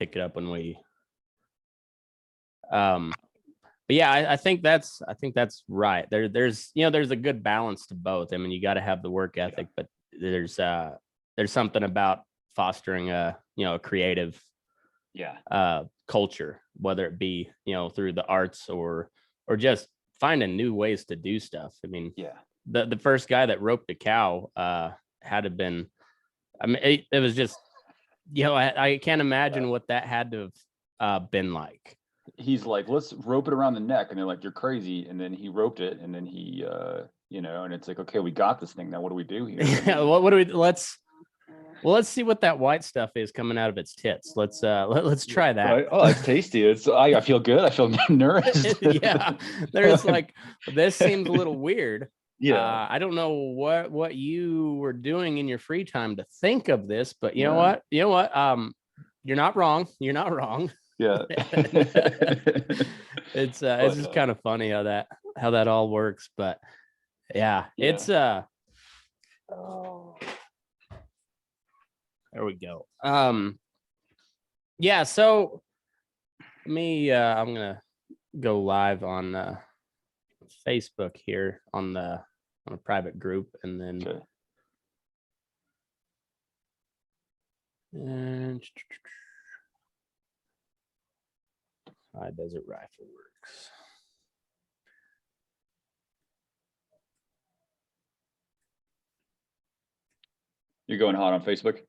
pick it up when we. But yeah, I think that's right. There's a good balance to both. I mean, you got to have the work ethic, but there's something about fostering a creative culture, whether it be through the arts or just finding new ways to do stuff. I mean, the first guy that roped a cow had to been. I mean, it was just I can't imagine what that had to have been like. He's like, let's rope it around the neck, and they're like, you're crazy. And then he roped it, and then he and it's like, okay, we got this thing now. What do we do here? What do we? Let's see what that white stuff is coming out of its tits. Let's try that. Right? Oh, it's tasty. I feel good. I feel nourished. Yeah, there's like, this seems a little weird. Yeah, I don't know what you were doing in your free time to think of this, but you know what? You're not wrong. You're not wrong. Yeah. It's just kind of funny how that all works, but it's there we go. So I'm gonna go live on Facebook here on a private group, and then and High Desert Rifleworks. You're going hot on Facebook?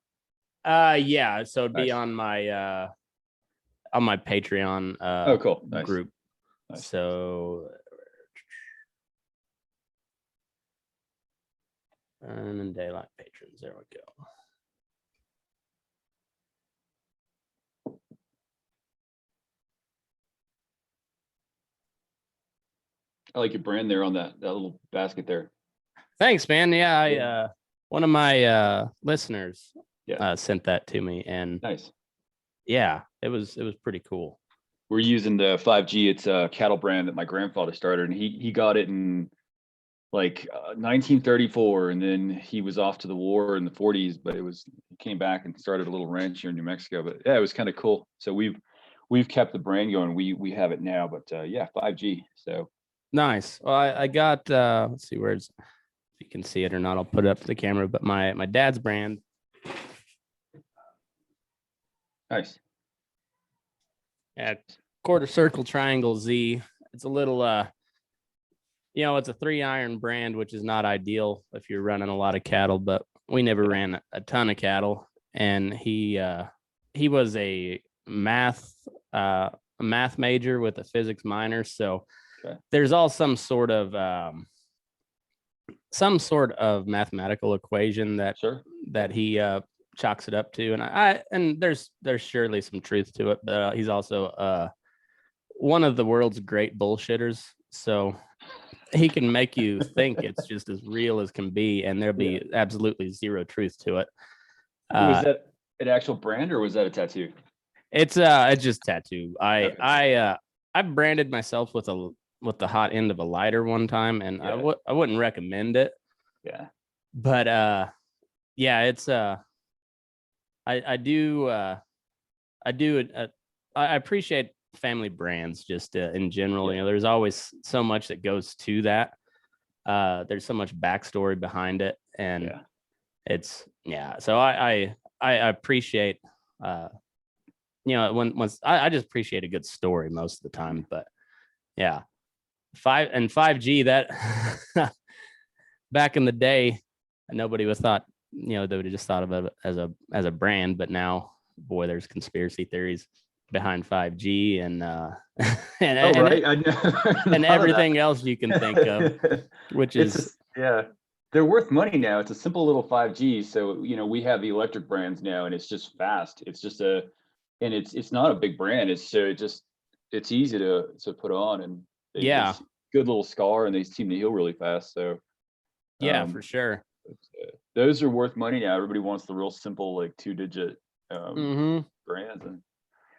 So it'd be on my Patreon cool. Nice. Group. Nice. So and then Daylight patrons, there we go. I like your brand there on that little basket there. Thanks, man. Yeah, one of my listeners sent that to me, and nice. Yeah, it was pretty cool. We're using the 5G. It's a cattle brand that my grandfather started, and he got it in like 1934, and then he was off to the war in the 40s. But he came back and started a little ranch here in New Mexico. But yeah, it was kind of cool. So we've kept the brand going. We have it now, but 5G. So. Nice. Well, I got let's see if you can see it or not. I'll put it up to the camera, but my dad's brand. Nice. At quarter circle triangle Z. It's a little it's a 3-iron brand, which is not ideal if you're running a lot of cattle, but we never ran a ton of cattle. And he was a math major with a physics minor, so there's all some sort of mathematical equation that he chalks it up to, and there's surely some truth to it, but he's also one of the world's great bullshitters, so he can make you think it's just as real as can be, and there'll be absolutely zero truth to it. Was that an actual brand, or was that a tattoo? It's just tattoo. I branded myself with the hot end of a lighter one time, and I wouldn't recommend it. Yeah. But it's I appreciate family brands just in general. There's always so much that goes to that. There's so much backstory behind it, and so I appreciate once I just appreciate a good story most of the time, but 5G, that back in the day, nobody would thought, they would have just thought of it as a brand, but now, boy, there's conspiracy theories behind 5G and everything else you can think of, which is they're worth money now. It's a simple little 5G. So, we have the electric brands now, and it's just fast. It's just it's not a big brand. It's easy to put on, and it's good little scar, and they seem to heal really fast. So for sure. Those are worth money now. Everybody wants the real simple, like 2-digit brands. And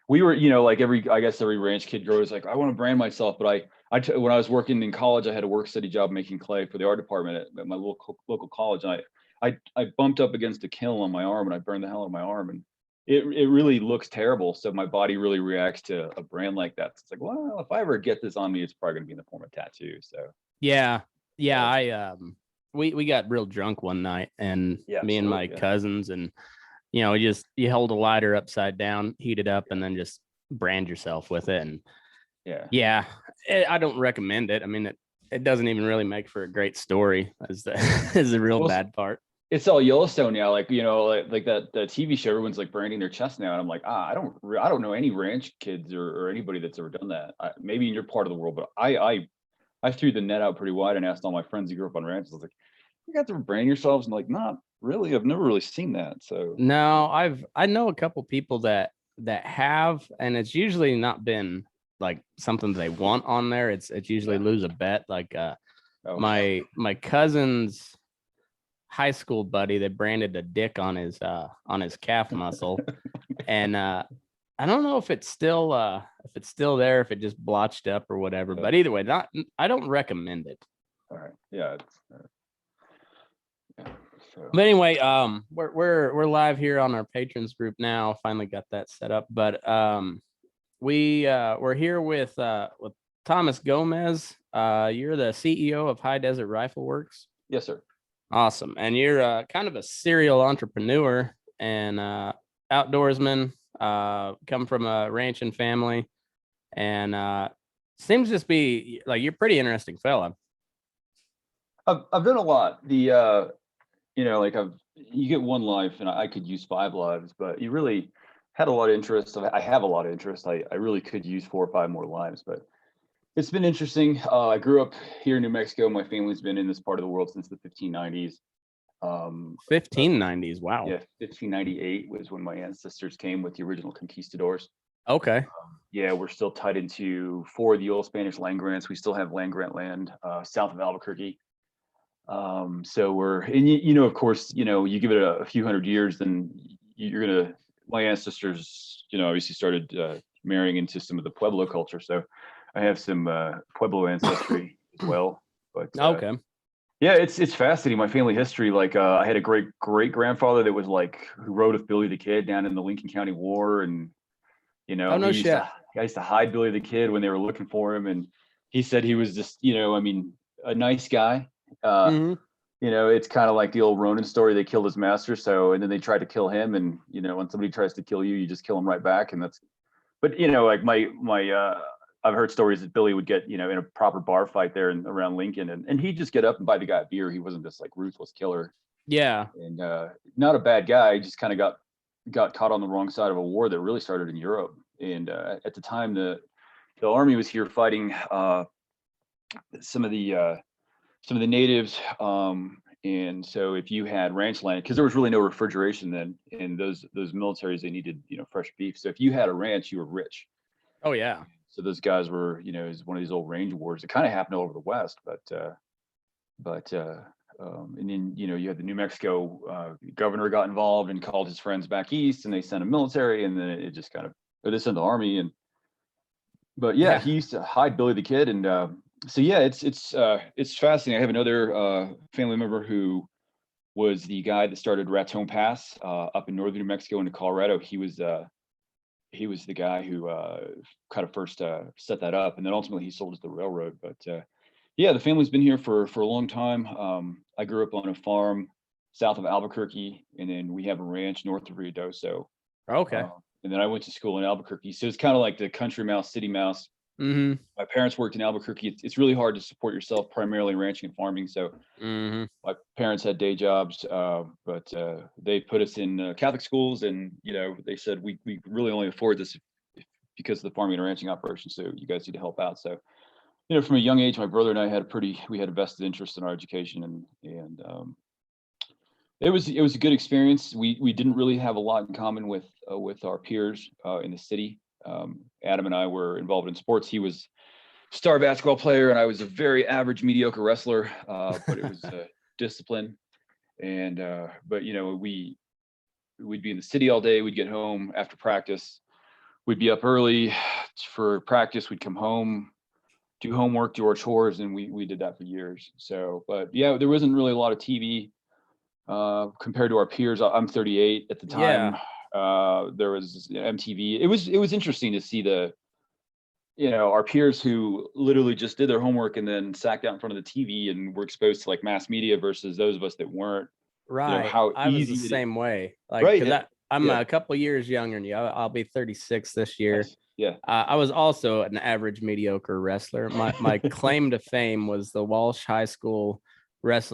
we were, I guess every ranch kid grows like, I want to brand myself. But when I was working in college, I had a work study job making clay for the art department at my local college. And I bumped up against a kiln on my arm, and I burned the hell out of my arm. And it really looks terrible. So my body really reacts to a brand like that. So it's like, well, if I ever get this on me, it's probably gonna be in the form of tattoo. So Yeah. yeah, I we got real drunk one night, and yeah, me and my absolutely, cousins, and you hold a lighter upside down, heat it up, and then just brand yourself with it. And yeah. yeah, I don't recommend it. I mean, it doesn't even really make for a great story, is the is the real Well, bad part. it's all Yellowstone now, like like that TV show. Everyone's like branding their chest now, and I'm like, I don't know any ranch kids or anybody that's ever done that. Maybe in your part of the world, but I threw the net out pretty wide and asked all my friends who grew up on ranches. I was like, you guys ever brand yourselves? And like, not really. I've never really seen that. So No, I know a couple people that have, and it's usually not been like something they want on there. It's usually yeah. lose a bet. Like Oh, my cousin's high school buddy, they branded a dick on his calf muscle, and I don't know if it's still there, if it just blotched up or whatever. But either way, I don't recommend it. all right. Yeah. Yeah. So But anyway, we're live here on our patrons group now. Finally got that set up. But we're here with Thomas Gomez. You're the CEO of High Desert Rifleworks. yes, sir. Awesome. And you're kind of a serial entrepreneur and outdoorsman, come from a ranching family, and seems to just be like, you're a pretty interesting fella. I've done a lot. The like you get one life, and I could use 5 lives, but you really had a lot of interest. I have a lot of interest. I really could use 4 or 5 more lives, but it's been interesting. I grew up here in New Mexico. My family's been in this part of the world since the 1590s. 1590s. Wow. Yeah, 1598 was when my ancestors came with the original conquistadors. Okay. Yeah, we're still tied into 4 of the old Spanish land grants. We still have land grant land south of Albuquerque. So we're, and of course, you give it a few hundred years, then my ancestors, obviously started marrying into some of the Pueblo culture. So I have some Pueblo ancestry as well. But Okay. yeah, it's fascinating. My family history. Like I had a great grandfather that was who rode with Billy the Kid down in the Lincoln County War, and Oh, no shit. I used to hide Billy the Kid when they were looking for him, and he said he was just a nice guy. Mm-hmm. It's kind of like the old Ronin story. They killed his master, and then they tried to kill him, and when somebody tries to kill you, you just kill them right back, and that's. But like my I've heard stories that Billy would get in a proper bar fight there around Lincoln, and he'd just get up and buy the guy a beer. He wasn't this like ruthless killer. Yeah. And not a bad guy. He just kind of got caught on the wrong side of a war that really started in Europe. And at the time, the army was here fighting some of the natives. And so if you had ranch land, because there was really no refrigeration then, and those militaries, they needed fresh beef. So if you had a ranch, you were rich. Oh, yeah. So those guys were, it's one of these old range wars. It kind of happened all over the West, but and then you had the New Mexico governor got involved and called his friends back east, and they sent a military, and then it just kind of, or they sent the army. But yeah, he used to hide Billy the Kid, and so yeah, it's fascinating. I have another family member who was the guy that started Raton Pass up in northern New Mexico into Colorado. He was the guy who kind of first set that up, and then ultimately he sold it to the railroad. But yeah, the family's been here for a long time. I grew up on a farm south of Albuquerque, and then we have a ranch north of Ruidoso. Okay. And then I went to school in Albuquerque, so it's kind of like the country mouse, city mouse. Mm-hmm. My parents worked in Albuquerque. It's really hard to support yourself primarily ranching and farming. So my parents had day jobs, but they put us in Catholic schools, and they said we really only afford this because of the farming and ranching operation. So you guys need to help out. So from a young age, my brother and I had a vested interest in our education, and it was a good experience. We didn't really have a lot in common with our peers in the city. Adam and I were involved in sports. He was a star basketball player, and I was a very average, mediocre wrestler. But it was discipline, and but we'd be in the city all day. We'd get home after practice. We'd be up early for practice. We'd come home, do homework, do our chores, and we did that for years. So, but yeah, there wasn't really a lot of TV compared to our peers. I'm 38 at the time. Yeah. There was MTV. It was interesting to see our peers who literally just did their homework and then sat down in front of the TV and were exposed to like mass media versus those of us that weren't. Right. How I was the easy it is. same way. Like, Right. because I'm Yeah. a couple years younger than you. I'll be 36 this year. Nice. Yeah. I was also an average mediocre wrestler. My claim to fame was the Walsh High School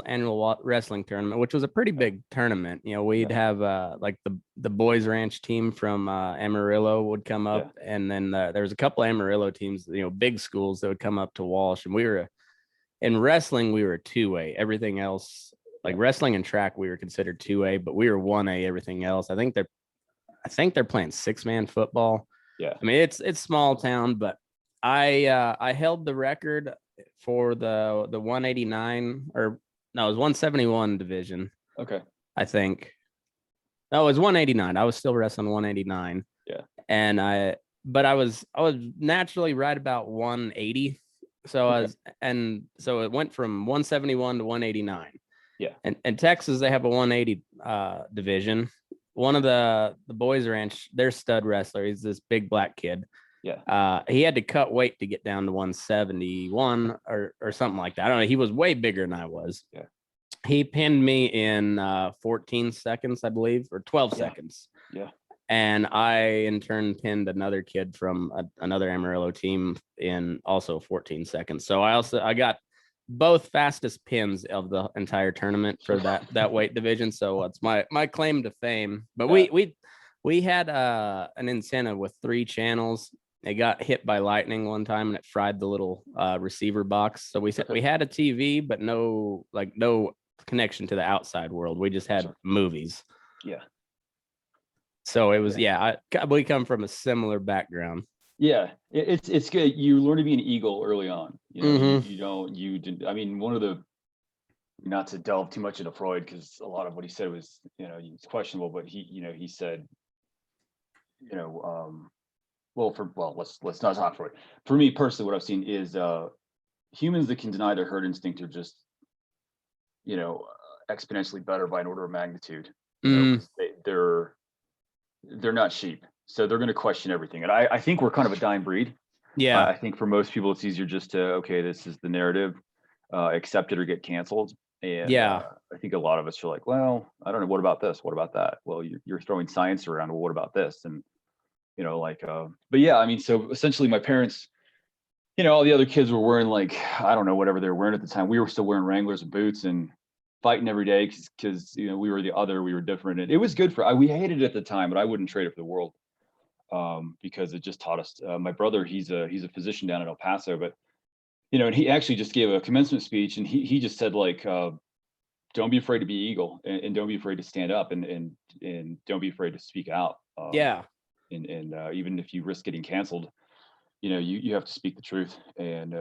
annual wrestling tournament, which was a pretty big tournament. We'd have like the boys ranch team from Amarillo would come up, and then there was a couple Amarillo teams, big schools that would come up to Walsh, and we were in wrestling, we were a 2A. Everything else, like wrestling and track, we were considered 2A, but we were 1A. Everything else, I think they're playing 6-man football. Yeah, I mean it's small town, but I held the record for the 189 or no, it was 171 division. Okay. I think. No, it was 189. I was still wrestling 189. Yeah. And I was naturally right about 180. So so it went from 171 to 189. Yeah. And in Texas, they have a 180 division. One of the boys ranch, their stud wrestler, he's this big black kid. Yeah. He had to cut weight to get down to 171 or something like that. I don't know. He was way bigger than I was. Yeah. He pinned me in 14 seconds, I believe, or 12 seconds. Yeah. And I, in turn, pinned another kid from another Amarillo team in also 14 seconds. So I got both fastest pins of the entire tournament for that weight division. So it's my claim to fame. But we had an antenna with 3 channels. It got hit by lightning one time and it fried the little receiver box. So we said we had a TV, but no connection to the outside world. We just had movies. Yeah. So it was, we come from a similar background. Yeah, it's good. You learn to be an eagle early on. Mm-hmm. You didn't. I mean, one of the, not to delve too much into Freud, because a lot of what he said was, it's questionable. But he said, let's not talk Freud. For me personally, what I've seen is humans that can deny their herd instinct are just, exponentially better by an order of magnitude. They're not sheep, so they're going to question everything. And I think we're kind of a dying breed. Yeah. I think for most people, it's easier just to, okay, this is the narrative, accept it or get canceled. And I think a lot of us are like, well, I don't know. What about this? What about that? Well, you're throwing science around. Well, what about this? And, but yeah, I mean, so essentially my parents, all the other kids were wearing like, I don't know, whatever they were wearing at the time. We were still wearing Wranglers and boots and fighting every day because we were different, and it was good we hated it at the time, but I wouldn't trade it for the world, because it just taught us. My brother, he's a physician down in El Paso, but and he actually just gave a commencement speech, and he just said like, don't be afraid to be eagle, and don't be afraid to stand up, and don't be afraid to speak out. And even if you risk getting canceled, you have to speak the truth, and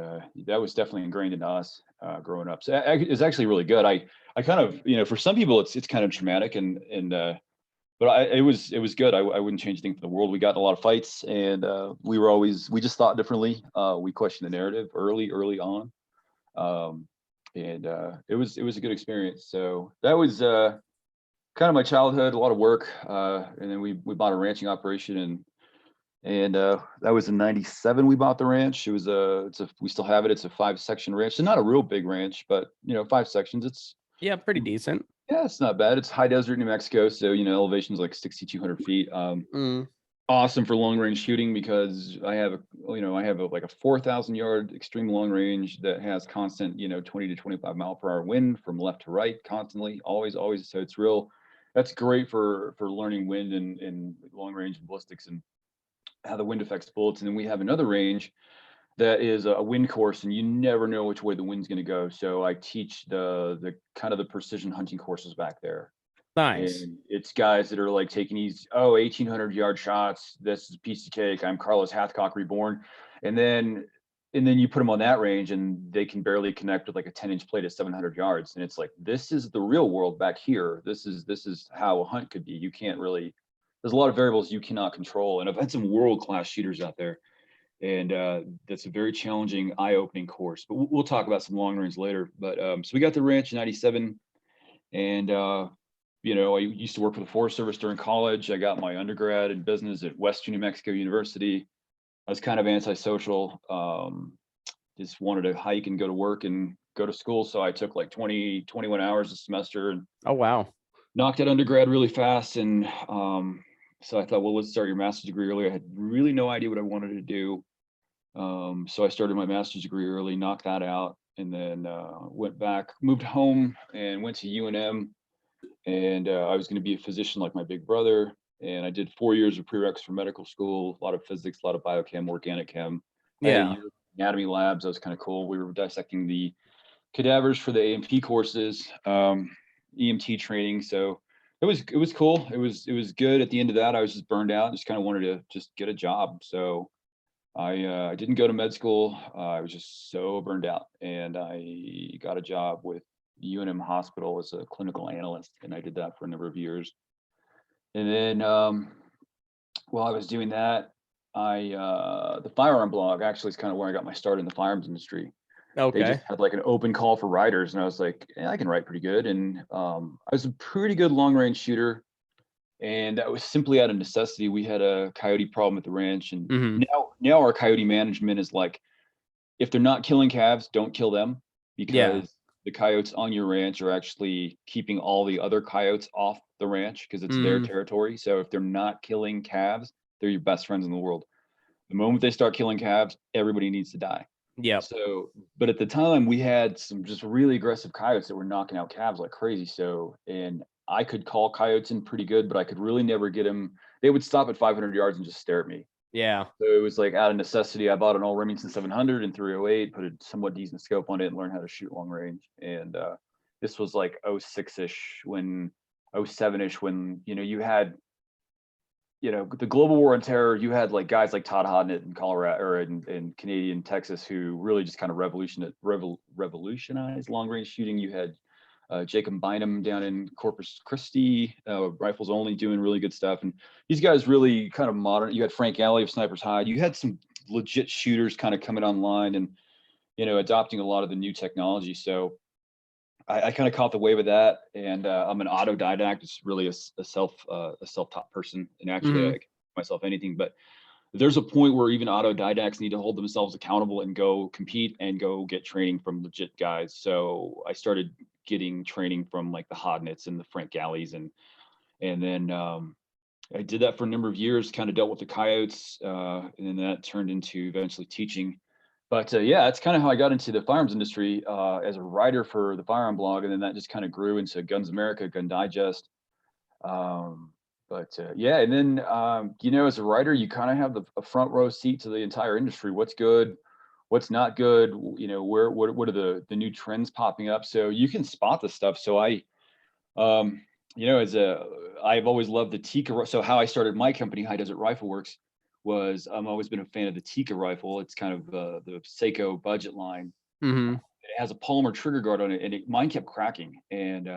that was definitely ingrained in us growing up. So it's actually really good. I kind of, for some people it's kind of traumatic, but it was good. I wouldn't change anything for the world. We got in a lot of fights, and we just thought differently. We questioned the narrative early on, and it was a good experience. So that was kind of my childhood. A lot of work, and then we bought a ranching operation, and that was in '97. We bought the ranch. It was we still have it. It's a 5-section ranch. It's not a real big ranch, but 5 sections. It's pretty decent. Yeah, it's not bad. It's high desert New Mexico, so elevation's like 6,200 feet. Awesome for long range shooting, because I have like a 4,000 yard extreme long range that has constant 20 to 25 mile per hour wind from left to right, constantly, always. So it's that's great for learning wind and long range ballistics and how the wind affects bullets. And then we have another range that is a wind course, and you never know which way the wind's going to go. So I teach the kind of the precision hunting courses back there. Nice. And it's guys that are like taking these 1,800 yard shots. This is a piece of cake. I'm Carlos Hathcock reborn. And then you put them on that range, and they can barely connect with like a 10-inch plate at 700 yards. And it's like, this is the real world back here. This is how a hunt could be. You can't really. There's a lot of variables you cannot control. And I've had some world-class shooters out there. And that's a very challenging, eye-opening course. But we'll talk about some long range later. But so we got the ranch in '97, and I used to work for the Forest Service during college. I got my undergrad in business at Western New Mexico University. I was kind of antisocial. Just wanted to hike and go to work and go to school. So I took like 21 hours a semester and Oh, wow. knocked out undergrad really fast. And so I thought, well, let's start your master's degree early. I had really no idea what I wanted to do. So I started my master's degree early, knocked that out, and then went back, moved home and went to UNM. And I was going to be a physician like my big brother. And I did 4 years of prereqs for medical school, a lot of physics, a lot of biochem, organic chem. I had a Yeah. year of anatomy labs. That was kind of cool. We were dissecting the cadavers for the AMP courses, EMT training. So it was cool. It was good. At the end of that, I was just burned out. Just kind of wanted to just get a job. So I didn't go to med school. I was just so burned out, and I got a job with UNM Hospital as a clinical analyst, and I did that for a number of years. And then while I was doing that, the firearm blog actually is kind of where I got my start in the firearms industry. They just Okay. had like an open call for writers, and I was like, I can write pretty good. And I was a pretty good long range shooter, and that was simply out of necessity. We had a coyote problem at the ranch, and Hmm. now our coyote management is like, if they're not killing calves, don't kill them, Yeah. because the coyotes on your ranch are actually keeping all the other coyotes off the ranch because it's their Hmm. territory. So if they're not killing calves, they're your best friends in the world. The moment they start killing calves, everybody needs to die. Yep. So, but at the time we had some just really aggressive coyotes that were knocking out calves like crazy. So, and I could call coyotes in pretty good, but I could really never get them. They would stop at 500 yards and just stare at me. Yeah. So it was like out of necessity. I bought an old Remington 700 and 308, put a somewhat decent scope on it, and learned how to shoot long range. And this was like 06-ish, when 07-ish, when you had the global war on terror. You had like guys like Todd Hodnett in Colorado or in Canadian Texas who really just kind of revolutionized long range shooting. You had Jacob Bynum down in Corpus Christi, Rifles Only, doing really good stuff. And these guys really kind of modern. You had Frank Alley of Sniper's Hide. You had some legit shooters kind of coming online and, adopting a lot of the new technology. So I kind of caught the wave of that. And I'm an autodidact. It's really a self-taught person. And actually, I Hmm. can teach myself anything. But there's a point where even autodidacts need to hold themselves accountable and go compete and go get training from legit guys. So I started getting training from like the Hodnets and the Frank Galleys, and then I did that for a number of years, kind of dealt with the coyotes, and then that turned into eventually teaching. But yeah, that's kind of how I got into the firearms industry, as a writer for the firearm blog, and then that just kind of grew into Guns America, Gun Digest. But yeah, and then as a writer, you kind of have a front row seat to the entire industry. What's good, what's not good. What are the new trends popping up? So you can spot the stuff. So um, I've always loved the Tikka. So how I started my company, High Desert Rifleworks, was I've always been a fan of the Tikka rifle. It's kind of the Seiko budget line. Hmm. It has a polymer trigger guard on it, and mine kept cracking. And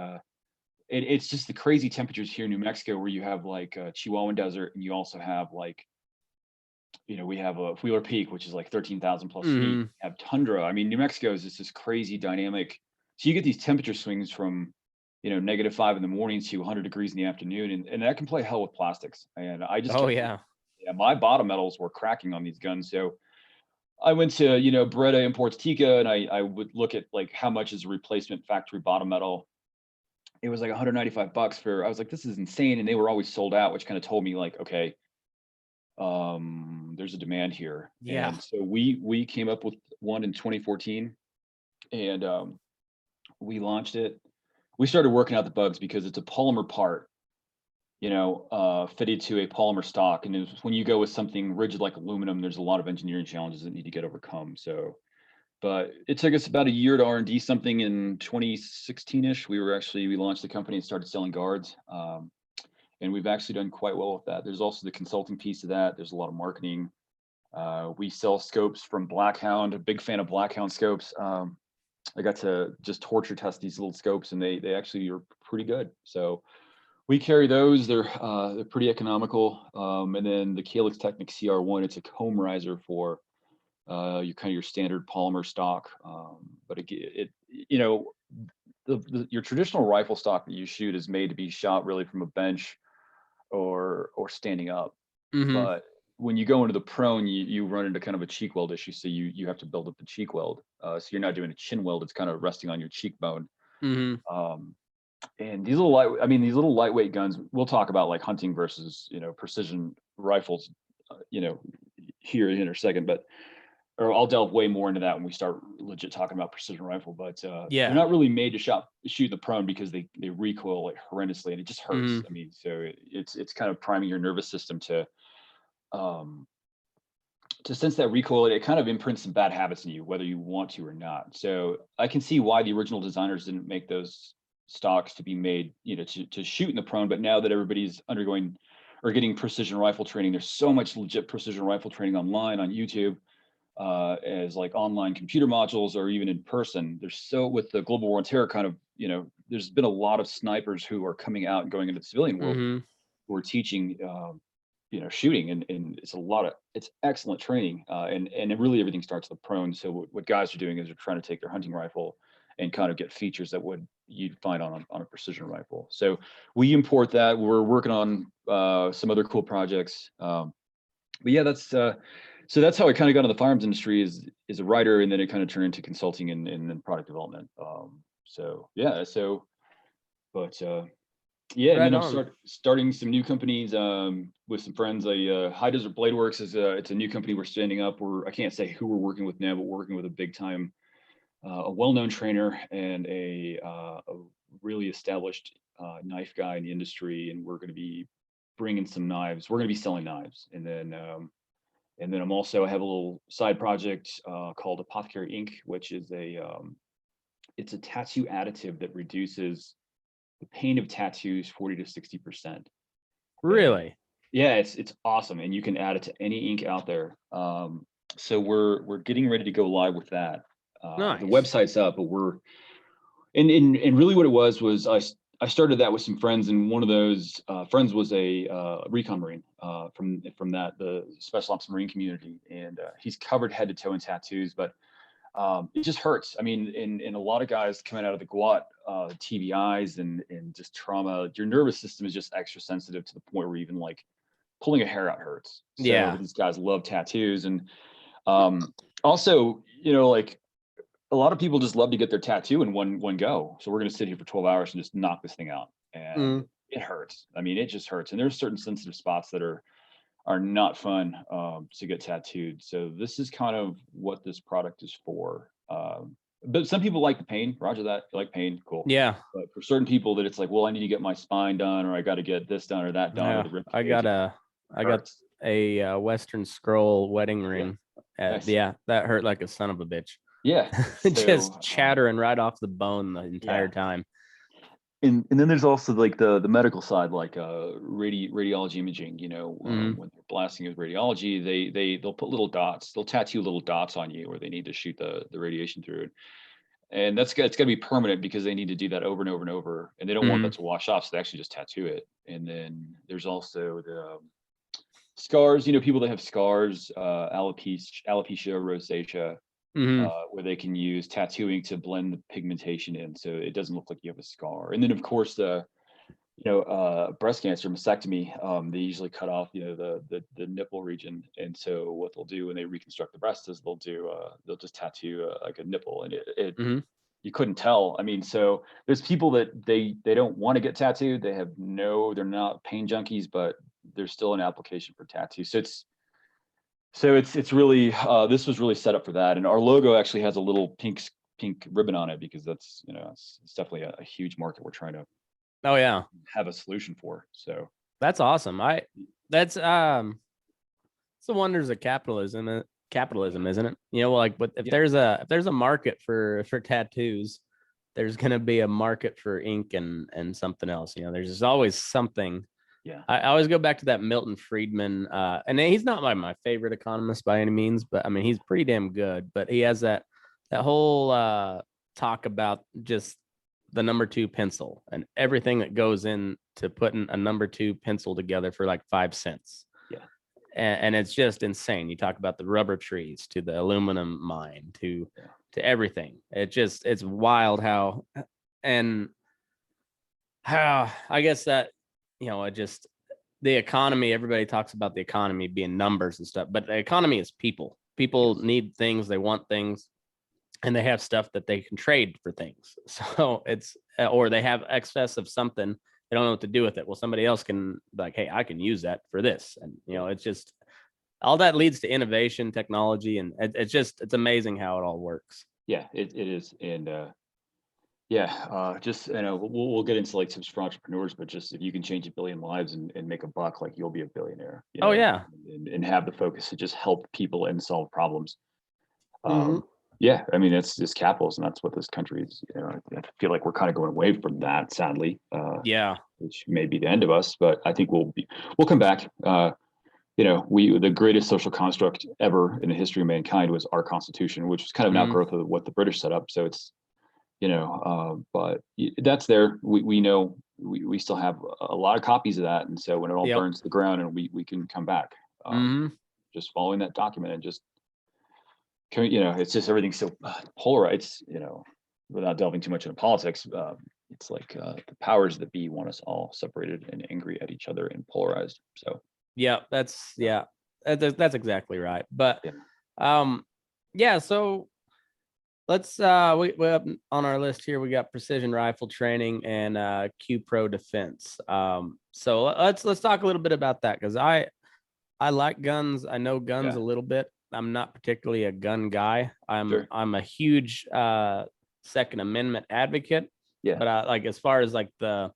it's just the crazy temperatures here in New Mexico, where you have like Chihuahuan Desert, and you also have like, we have a Wheeler Peak, which is like 13,000 plus feet. Hmm. You have tundra. I mean, New Mexico is just this crazy dynamic. So you get these temperature swings from, -5 in the morning to 100 degrees in the afternoon, and that can play hell with plastics. And I just Oh, kept, yeah. yeah, my bottom metals were cracking on these guns. So I went to, Beretta Imports Tikka, and I would look at like how much is a replacement factory bottom metal. It was like $195 for. I was like, this is insane, and they were always sold out, which kind of told me like, okay, there's a demand here. Yeah. And so we came up with one in 2014, and we launched it. We started working out the bugs because it's a polymer part, fitted to a polymer stock. And when you go with something rigid like aluminum, there's a lot of engineering challenges that need to get overcome. So, but it took us about a year to R&D something. In 2016-ish. We launched the company and started selling guards. And we've actually done quite well with that. There's also the consulting piece of that. There's a lot of marketing. We sell scopes from Blackhound. A big fan of Blackhound scopes. I got to just torture test these little scopes, and they actually are pretty good. So we carry those. They're pretty economical. And then the Calyx Technic CR1, it's a comb riser for your standard polymer stock. But it your traditional rifle stock that you shoot is made to be shot really from a bench or standing up. Mm-hmm. But when you go into the prone, you run into kind of a cheek weld issue. So you have to build up the cheek weld. So you're not doing a chin weld. It's kind of resting on your cheekbone. Mm-hmm. And these little lightweight guns, we'll talk about like hunting versus, precision rifles, here in a second, or I'll delve way more into that when we start legit talking about precision rifle, but Yeah. they're not really made to shoot in the prone because they recoil like horrendously and it just hurts. Mm-hmm. I mean, so it's kind of priming your nervous system to sense that recoil. It kind of imprints some bad habits in you, whether you want to or not. So I can see why the original designers didn't make those stocks to be made, to shoot in the prone. But now that everybody's undergoing or getting precision rifle training, there's so much legit precision rifle training online on YouTube, as like online computer modules or even in person. With the global war on terror kind of, there's been a lot of snipers who are coming out and going into the civilian world Mm-hmm. who are teaching, shooting, and it's excellent training. And really everything starts with the prone. So what guys are doing is they're trying to take their hunting rifle and kind of get features that you'd find on a precision rifle. So we import that. We're working on some other cool projects. But yeah, that's so that's how I kind of got into the firearms industry is a writer, and then it kind of turned into consulting and then product development. Yeah, and Right then on. starting some new companies with some friends. High Desert Blade Works it's a new company we're standing up. I can't say who we're working with now, but we're working with a big time, a well-known trainer and a really established knife guy in the industry, and we're going to be bringing some knives. We're going to be selling knives, and then I have a little side project called Apothecary Ink, which is it's a tattoo additive that reduces the pain of tattoos 40 to 60%. Really? Yeah, it's awesome, and you can add it to any ink out there. So we're getting ready to go live with that. Nice. The website's up, but and really what it was I started that with some friends, and one of those friends was a recon Marine from the Special Ops Marine community, and he's covered head to toe in tattoos, but it just hurts. I mean, in a lot of guys coming out of the GWAT, TBIs and just trauma, your nervous system is just extra sensitive to the point where even like pulling a hair out hurts. So Yeah. these guys love tattoos, and also, like a lot of people just love to get their tattoo in one go. So we're going to sit here for 12 hours and just knock this thing out, and it hurts. I mean, it just hurts, and there's certain sensitive spots that are not fun to get tattooed. So this is kind of what this product is for. But some people like the pain. Roger that. You like pain, cool. Yeah. But for certain people that it's like, well, I need to get my spine done, or I got to get this done or that done. Yeah. Or the rib I cage. got a Western Scroll wedding ring. Nice. Yeah, that hurt like a son of a bitch. Yeah. Just chattering right off the bone the entire time. And then there's also like the medical side, like radiology imaging. When they're blasting with radiology, they'll put little dots. They'll tattoo little dots on you where they need to shoot the radiation through it. And it's got to be permanent because they need to do that over and over and over, and they don't want that to wash off, so they actually just tattoo it. And then there's also the scars. People that have scars, alopecia, rosacea. Where they can use tattooing to blend the pigmentation in, so it doesn't look like you have a scar. And then of course the breast cancer mastectomy, they usually cut off the nipple region, and so what they'll do when they reconstruct the breast is they'll just tattoo like a nipple, and it you couldn't tell. I mean, so there's people that they don't want to get tattooed. They're not pain junkies, but there's still an application for tattoo. So it's really this was really set up for that, and our logo actually has a little pink ribbon on it because that's it's definitely a huge market we're trying to have a solution for. So that's awesome. That's it's the wonders of capitalism, isn't it? Like, but if there's a market for tattoos, there's gonna be a market for ink and something else. There's always something. Yeah, I always go back to that Milton Friedman, and he's not my favorite economist by any means, but I mean he's pretty damn good. But he has that whole talk about just the number 2 pencil and everything that goes into putting a number 2 pencil together for like 5 cents. Yeah, and it's just insane. You talk about the rubber trees to the aluminum mine to everything. It's wild how And I guess that, it just, the economy, everybody talks about the economy being numbers and stuff, but the economy is people. People need things, they want things, and they have stuff that they can trade for things. So it's, or they have excess of something, they don't know what to do with it. Well, somebody else can be like, hey, I can use that for this. And, it's just, all that leads to innovation, technology, and it's amazing how it all works. Yeah, it is. And just, we'll get into like tips for entrepreneurs, but just if you can change 1 billion lives and make a buck, like you'll be a billionaire. Oh, yeah. And have the focus to just help people and solve problems. Mm-hmm. Yeah, I mean, it's just capitalism. That's what this country is. I feel like we're kind of going away from that, sadly. Yeah. Which may be the end of us, but I think we'll come back. The greatest social construct ever in the history of mankind was our Constitution, which is kind of an outgrowth of what the British set up. So it's, but that's there. We know we still have a lot of copies of that, and so when it all burns to the ground, and we can come back, just following that document and just, it's just everything's so polarized. Without delving too much into politics, it's like the powers that be want us all separated and angry at each other and polarized. So that's exactly right. But so let's we have on our list here, we got precision rifle training and Q Pro defense. So let's talk a little bit about that, because I like guns. I know guns a little bit. I'm not particularly a gun guy. I'm a huge Second Amendment advocate. Yeah. But like, as far as like I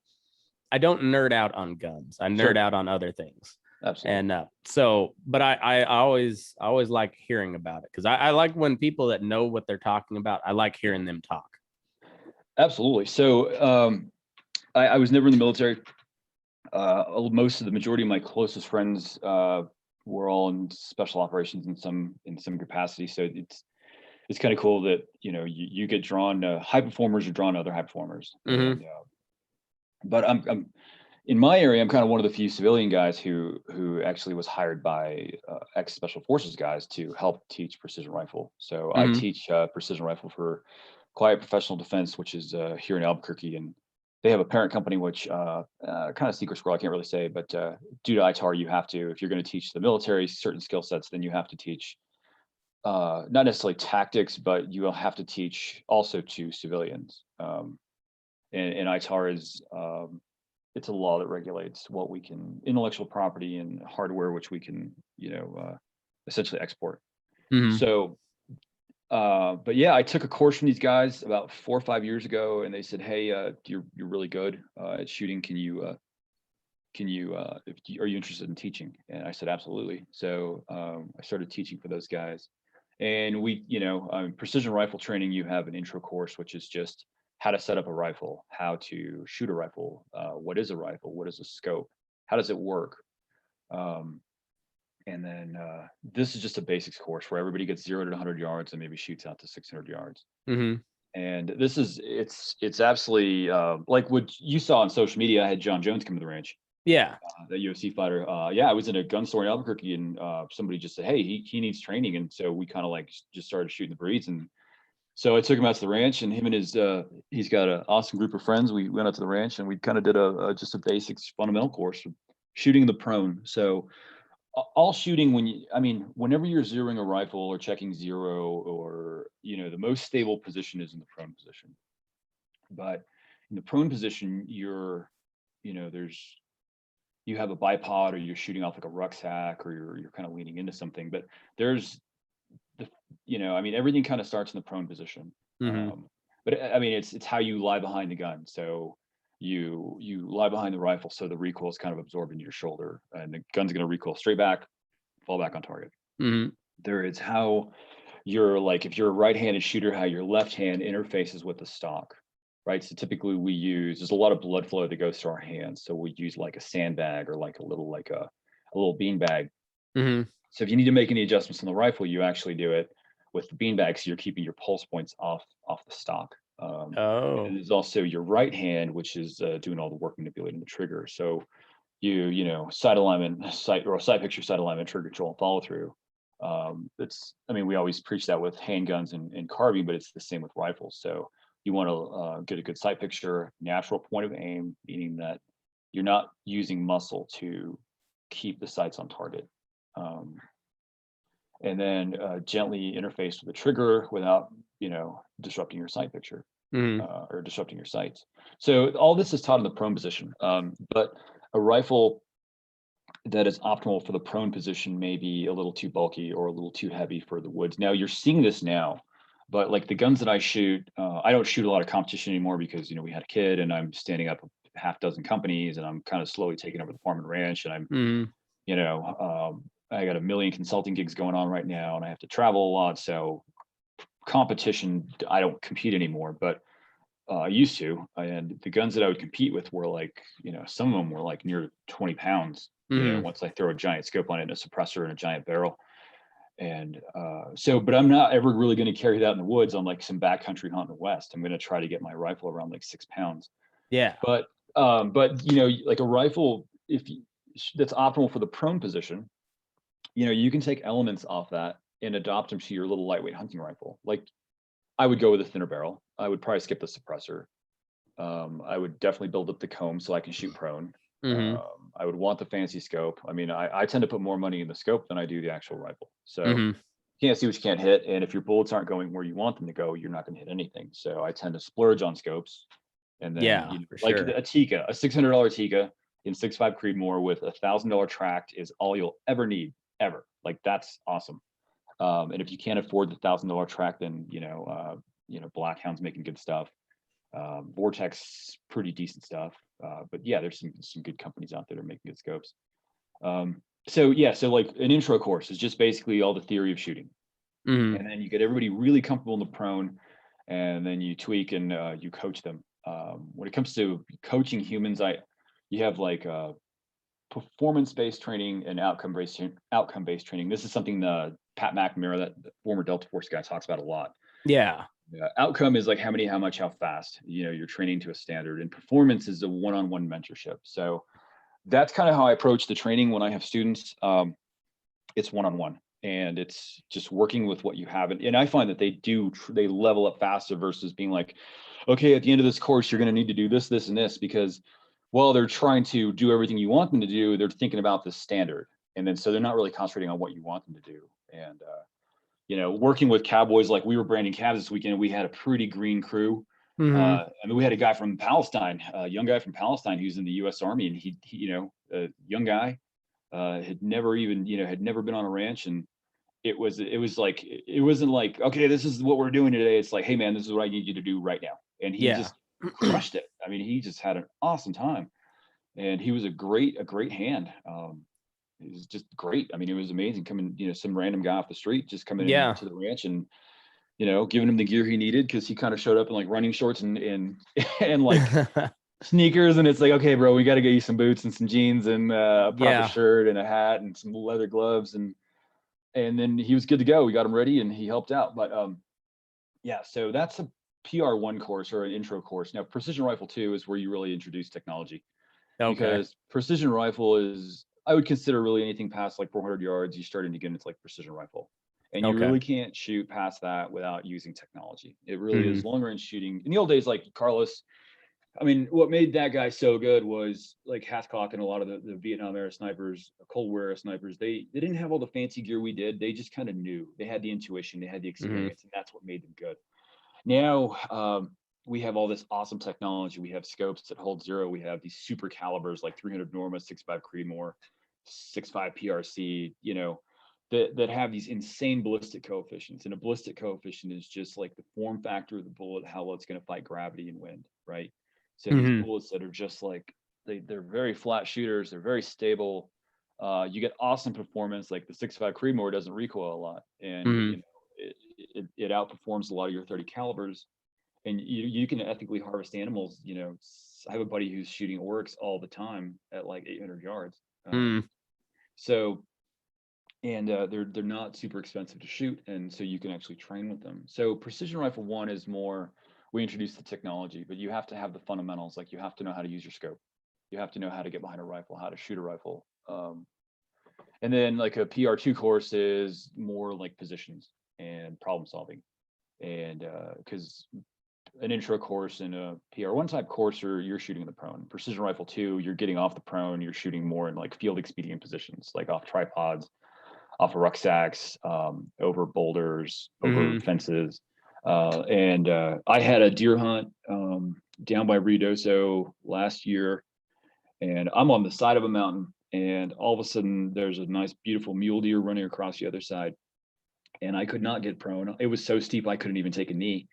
don't nerd out on guns. I nerd out on other things. Absolutely. And but I always like hearing about it, because I like when people that know what they're talking about, I like hearing them talk. Absolutely. So I was never in the military. Most of the majority of my closest friends were all in special operations in some capacity. So it's kind of cool that you get drawn. High performers are drawn to other high performers. Mm-hmm. And, but I'm in my area, I'm kind of one of the few civilian guys who actually was hired by ex special forces guys to help teach precision rifle. So I teach precision rifle for Quiet Professional Defense, which is here in Albuquerque, and they have a parent company, which kind of secret squirrel, I can't really say, but due to ITAR, you have to, if you're going to teach the military certain skill sets, then you have to teach not necessarily tactics, but you will have to teach also to civilians. And ITAR is it's a law that regulates what we can, intellectual property and hardware, which we can essentially export. Mm-hmm. So but yeah, I took a course from these guys about 4 or 5 years ago, and they said, hey, you're really good at shooting. Are you interested in teaching? And I said, absolutely. So I started teaching for those guys. And we, precision rifle training, you have an intro course, which is just how to set up a rifle, how to shoot a rifle, what is a rifle, what is a scope, how does it work? And then this is just a basics course where everybody gets 0 to 100 yards and maybe shoots out to 600 yards. Mm-hmm. And this is, it's absolutely like what you saw on social media. I had John Jones come to the ranch. Yeah. The UFC fighter. I was in a gun store in Albuquerque, and somebody just said, hey, he needs training. And so we kind of like just started shooting the breeds. And so I took him out to the ranch, and him and his, he's got an awesome group of friends. We went out to the ranch, and we kind of did just a basics fundamental course of shooting the prone. So all shooting, whenever you're zeroing a rifle or checking zero, or, the most stable position is in the prone position. But in the prone position, you have a bipod, or you're shooting off like a rucksack, or you're kind of leaning into something. But there's everything kind of starts in the prone position. Mm-hmm. But it's how you lie behind the gun. So you lie behind the rifle, so the recoil is kind of absorbed into your shoulder, and the gun's going to recoil straight back, fall back on target. Mm-hmm. There is how you're, like, if you're a right-handed shooter, how your left hand interfaces with the stock, right? So typically there's a lot of blood flow that goes through our hands, so we use like a sandbag or like a little bean bag. Mm-hmm. So if you need to make any adjustments on the rifle, you actually do it with the beanbag, so you're keeping your pulse points off the stock. And there's also your right hand, which is doing all the work manipulating the trigger. So sight alignment, side picture, sight alignment, trigger control, and follow through. We always preach that with handguns and carbine, but it's the same with rifles. So You want to get a good sight picture, natural point of aim, meaning that you're not using muscle to keep the sights on target. And then gently interface with the trigger without, disrupting your sight picture or disrupting your sights. So all this is taught in the prone position. But a rifle that is optimal for the prone position may be a little too bulky or a little too heavy for the woods. Now you're seeing this now, but like the guns that I shoot, I don't shoot a lot of competition anymore because, we had a kid and I'm standing up a half dozen companies and I'm kind of slowly taking over the farm and ranch and I'm, I got a million consulting gigs going on right now and I have to travel a lot. So competition, I don't compete anymore, but I used to. And the guns that I would compete with were like, some of them were like near 20 pounds, once I throw a giant scope on it and a suppressor and a giant barrel. And but I'm not ever really going to carry that in the woods on like some backcountry hunt in the West. I'm going to try to get my rifle around like 6 pounds. Yeah. But like a rifle, that's optimal for the prone position, you can take elements off that and adopt them to your little lightweight hunting rifle. Like I would go with a thinner barrel. I would probably skip the suppressor. I would definitely build up the comb so I can shoot prone. I would want the fancy scope. I mean, I tend to put more money in the scope than I do the actual rifle. So you can't see what you can't hit. And if your bullets aren't going where you want them to go, you're not going to hit anything. So I tend to splurge on scopes. And then like sure. a Tika, a $600 Tika in 6.5 Creedmoor with $1,000 tract is all you'll ever need, ever. Like that's awesome. And if you can't afford the $1,000 tract, then Blackhound's making good stuff. Vortex, pretty decent stuff. But yeah, there's some good companies out there that are making good scopes. So like an intro course is just basically all the theory of shooting, and then you get everybody really comfortable in the prone, and then you tweak and you coach them. When it comes to coaching humans, you have like performance-based training and outcome-based training. This is something Pat McNamara, that the former Delta Force guy, talks about a lot. Yeah. Outcome is like how many, how much, how fast, you're training to a standard, and performance is a one-on-one mentorship. So that's kind of how I approach the training when I have students. It's one-on-one and it's just working with what you have. And I find that they level up faster versus being like, okay, at the end of this course, you're going to need to do this, this, and this, because while they're trying to do everything you want them to do, they're thinking about the standard. And then, so they're not really concentrating on what you want them to do. And, working with cowboys, like we were branding calves this weekend, we had a pretty green crew. I mean, we had a guy from Palestine, a young guy from Palestine who's in the U.S. Army, and he a young guy, had never been on a ranch, and it wasn't like, okay, this is what we're doing today. It's like, hey man, this is what I need you to do right now, and he just crushed it. I mean, he just had an awesome time, and he was a great hand. It was just great. I mean, it was amazing coming, some random guy off the street just coming into the ranch and, giving him the gear he needed, because he kind of showed up in like running shorts and like sneakers. And it's like, okay, bro, we got to get you some boots and some jeans and a proper shirt and a hat and some leather gloves. And then he was good to go. We got him ready and he helped out. But so that's a PR1 course or an intro course. Now, Precision Rifle 2 is where you really introduce technology. Okay. Because precision rifle is, I would consider really anything past like 400 yards, you're starting to get into like precision rifle. And you really can't shoot past that without using technology. It really is long range shooting. In the old days, like Carlos, I mean, what made that guy so good was like Hathcock and a lot of the Vietnam era snipers, Cold War era snipers, they didn't have all the fancy gear we did. They just kind of knew. They had the intuition, they had the experience, and that's what made them good. Now, we have all this awesome technology. We have scopes that hold zero. We have these super calibers like 300 Norma, 6.5 Creedmoor, 6.5 PRC, that have these insane ballistic coefficients. And a ballistic coefficient is just like the form factor of the bullet, how well it's going to fight gravity and wind, right? So these bullets that are just like, they're very flat shooters. They're very stable. You get awesome performance. Like the 6.5 Creedmoor doesn't recoil a lot. And, it outperforms a lot of your 30 calibers. And you can ethically harvest animals. I have a buddy who's shooting oryx all the time at like 800 yards. So, and they're not super expensive to shoot, and so you can actually train with them. So Precision Rifle 1 is more, we introduce the technology, but you have to have the fundamentals. Like you have to know how to use your scope. You have to know how to get behind a rifle, how to shoot a rifle. And then like a PR2 course is more like positions and problem solving. And because an intro course and a PR1 type course, or you're shooting in the prone. Precision rifle 2, you're getting off the prone, you're shooting more in like field expedient positions, like off tripods, off of rucksacks, over boulders, over fences. And I had a deer hunt down by Ruidoso last year, and I'm on the side of a mountain, and all of a sudden there's a nice, beautiful mule deer running across the other side, and I could not get prone. It was so steep I couldn't even take a knee.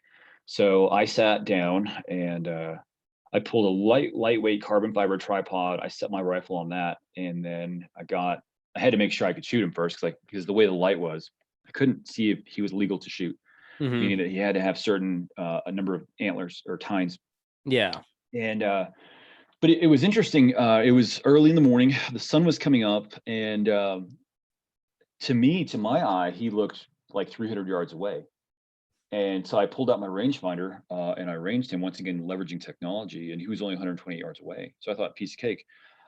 So I sat down and I pulled a lightweight carbon fiber tripod. I set my rifle on that, and then I had to make sure I could shoot him first, because the way the light was, I couldn't see if he was legal to shoot, meaning that he had to have certain a number of antlers or tines. Yeah. And but it was interesting. It was early in the morning. The sun was coming up, and to my eye, he looked like 300 yards away. And so I pulled out my rangefinder and I ranged him, once again, leveraging technology, and he was only 120 yards away. So I thought, piece of cake.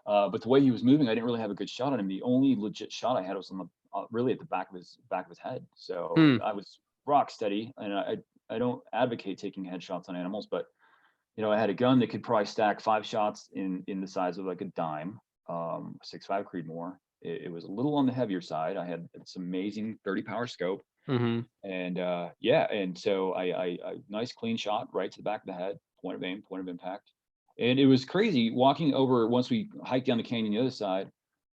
But the way he was moving, I didn't really have a good shot on him. The only legit shot I had was on the really at the back of his head. So I was rock steady, and I don't advocate taking headshots on animals, but I had a gun that could probably stack 5 shots in the size of like a dime, 6.5 Creedmoor. It was a little on the heavier side. I had this amazing 30 power scope. And and so I nice clean shot right to the back of the head, point of aim, point of impact. And it was crazy walking over, once we hiked down the canyon the other side,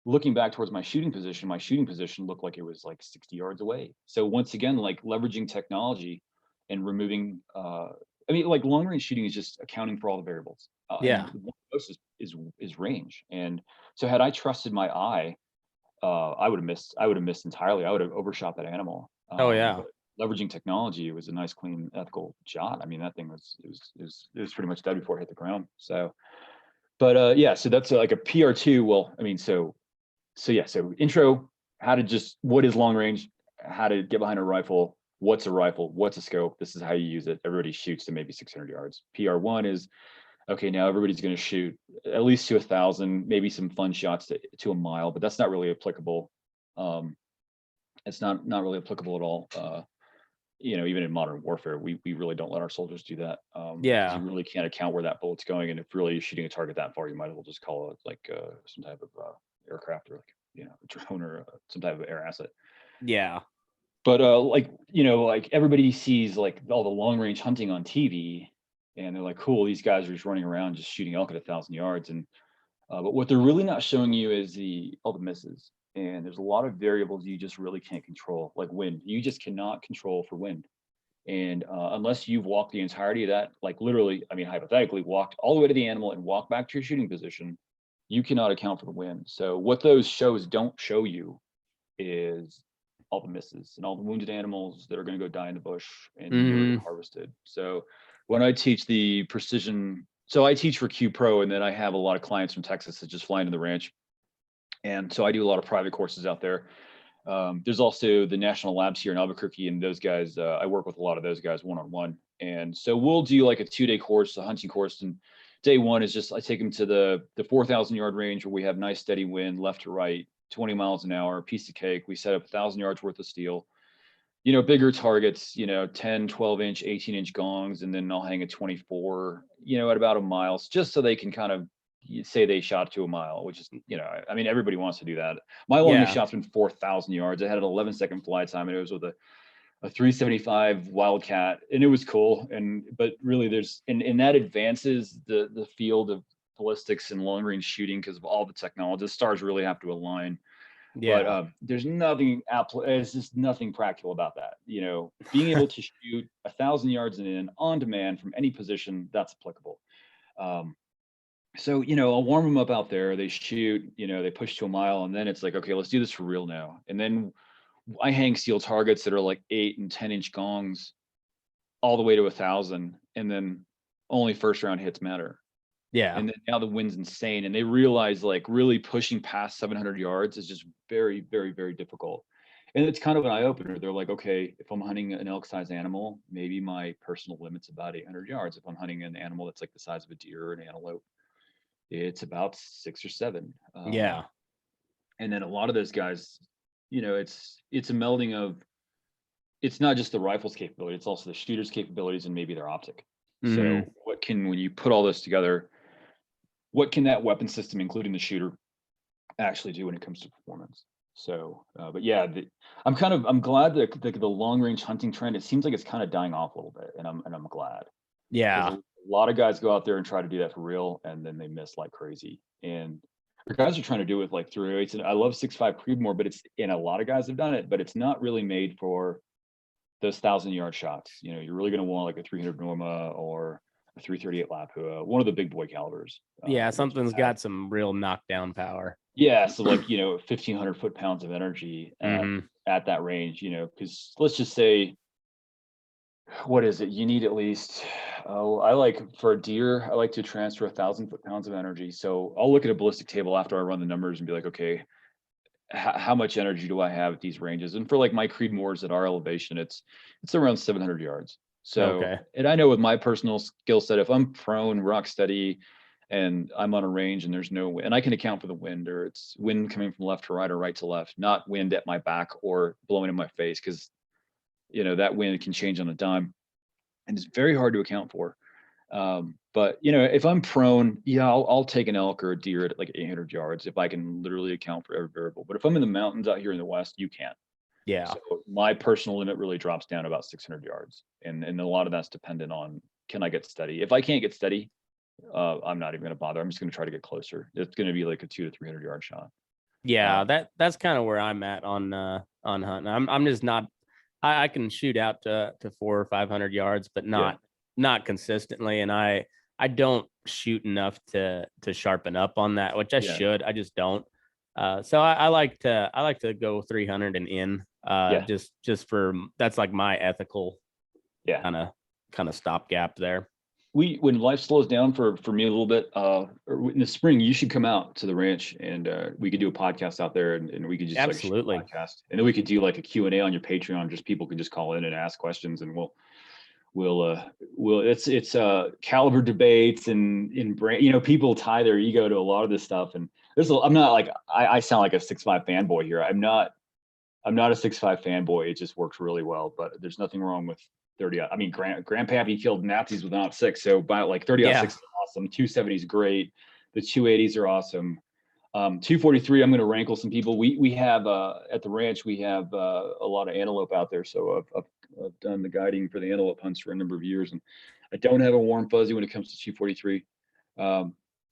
looking back towards my shooting position looked like it was like 60 yards away. So once again, like leveraging technology and removing like long range shooting is just accounting for all the variables. And one of those is range. And so had I trusted my eye, I would have missed entirely. I would have overshot that animal. But leveraging technology, it was a nice, clean, ethical shot. I mean, that thing was pretty much dead before it hit the ground. So, but so that's like a PR2. Well, I mean, so intro, what is long range, how to get behind a rifle, what's a rifle, what's a scope, this is how you use it. Everybody shoots to maybe 600 yards. PR1 is, okay, now everybody's going to shoot at least to 1,000, maybe some fun shots to a mile, but that's not really applicable. It's not really applicable at all. Even in modern warfare, we really don't let our soldiers do that. Because you really can't account where that bullet's going, and if really you're shooting a target that far, you might as well just call it like some type of aircraft, or like a drone, or some type of air asset. Yeah. But like everybody sees like all the long range hunting on TV, and they're like, cool, these guys are just running around just shooting elk at 1,000 yards, and but what they're really not showing you is all the misses. And there's a lot of variables you just really can't control, like wind. You just cannot control for wind. And unless you've walked the entirety of that, like literally, I mean, hypothetically, walked all the way to the animal and walked back to your shooting position, you cannot account for the wind. So what those shows don't show you is all the misses and all the wounded animals that are going to go die in the bush and never get harvested. So when I teach the precision, so I teach for Q Pro, and then I have a lot of clients from Texas that just fly into the ranch. And so I do a lot of private courses out there. There's also the national labs here in Albuquerque, and those guys, I work with a lot of those guys one-on-one. And so we'll do like a 2-day course, a hunting course. And day one is just, I take them to the 4,000 yard range where we have nice steady wind left to right, 20 miles an hour, piece of cake. We set up 1,000 yards worth of steel, bigger targets, 10, 12 inch, 18 inch gongs. And then I'll hang a 24, at about a mile, just so they can kind of say they shot to a mile, which is, I mean, everybody wants to do that. My longest shot's been 4,000 yards. I had an 11-second flight time, and it was with a 375 Wildcat, and it was cool. But really and that advances the field of ballistics and long range shooting because of all the technology. The stars really have to align. But there's nothing, it's just nothing practical about that. Being able to shoot 1,000 yards and in on demand from any position, that's applicable. So, I'll warm them up out there. They shoot, they push to a mile, and then it's like, okay, let's do this for real now. And then I hang steel targets that are like 8 and 10 inch gongs all the way to 1,000. And then only first round hits matter. Yeah. And then now the wind's insane. And they realize like really pushing past 700 yards is just very, very, very difficult. And it's kind of an eye opener. They're like, okay, if I'm hunting an elk size animal, maybe my personal limit's about 800 yards. If I'm hunting an animal that's like the size of a deer or an antelope, it's about 6 or 7. And then a lot of those guys, it's a melding of, it's not just the rifle's capability, it's also the shooter's capabilities and maybe their optic. So when you put all this together, what can that weapon system, including the shooter, actually do when it comes to performance? So, but yeah, I'm glad that the long range hunting trend, it seems like it's kind of dying off a little bit, and I'm glad. Yeah. A lot of guys go out there and try to do that for real, and then they miss like crazy. And guys are trying to do it with like 308s, and I love 6.5 Creedmoor, but and a lot of guys have done it, but it's not really made for those 1,000-yard shots. You know, you're really going to want like a 300 Norma or a 338 Lapua, one of the big boy calibers. Yeah, something's got some real knockdown power. Yeah, so like, 1,500 foot-pounds of energy at that range, because let's just say, what is it? You need at least, for a deer, I like to transfer 1,000 foot-pounds of energy. So I'll look at a ballistic table after I run the numbers and be like, okay, how much energy do I have at these ranges? And for like my Creedmoors at our elevation, it's around 700 yards. So, and I know with my personal skill set, if I'm prone, rock steady, and I'm on a range and there's no wind, and I can account for the wind, or it's wind coming from left to right or right to left, not wind at my back or blowing in my face, because that wind can change on a dime, and it's very hard to account for. But if I'm prone, yeah, I'll take an elk or a deer at like 800 yards if I can literally account for every variable. But if I'm in the mountains out here in the West, you can't. Yeah. So my personal limit really drops down about 600 yards, and a lot of that's dependent on, can I get steady? If I can't get steady, I'm not even going to bother. I'm just going to try to get closer. It's going to be like a 200 to 300 yard shot. Yeah, that's kind of where I'm at on hunting. I'm just not. I can shoot out to 400 or 500 yards, but not consistently, and I don't shoot enough to sharpen up on that, which I should. I just don't. So I like to go 300 and in. Just for, that's like my ethical kind of stopgap there. When life slows down for me a little bit, or in the spring, you should come out to the ranch, and we could do a podcast out there, and we could just absolutely like podcast, and then we could do like a Q&A on your Patreon. Just people can just call in and ask questions, and it's caliber debates and brand, people tie their ego to a lot of this stuff, and I'm not like, I sound like a 6'5" fanboy here. I'm not a 6'5" fanboy. It just works really well, but there's nothing wrong with 30. I mean, Grandpappy killed Nazis with an .6, so by like 30-06 is awesome. 270 is great. The 280s are awesome. 243, I'm going to rankle some people. We have at the ranch, we have a lot of antelope out there, so I've done the guiding for the antelope hunts for a number of years, and I don't have a warm fuzzy when it comes to 243.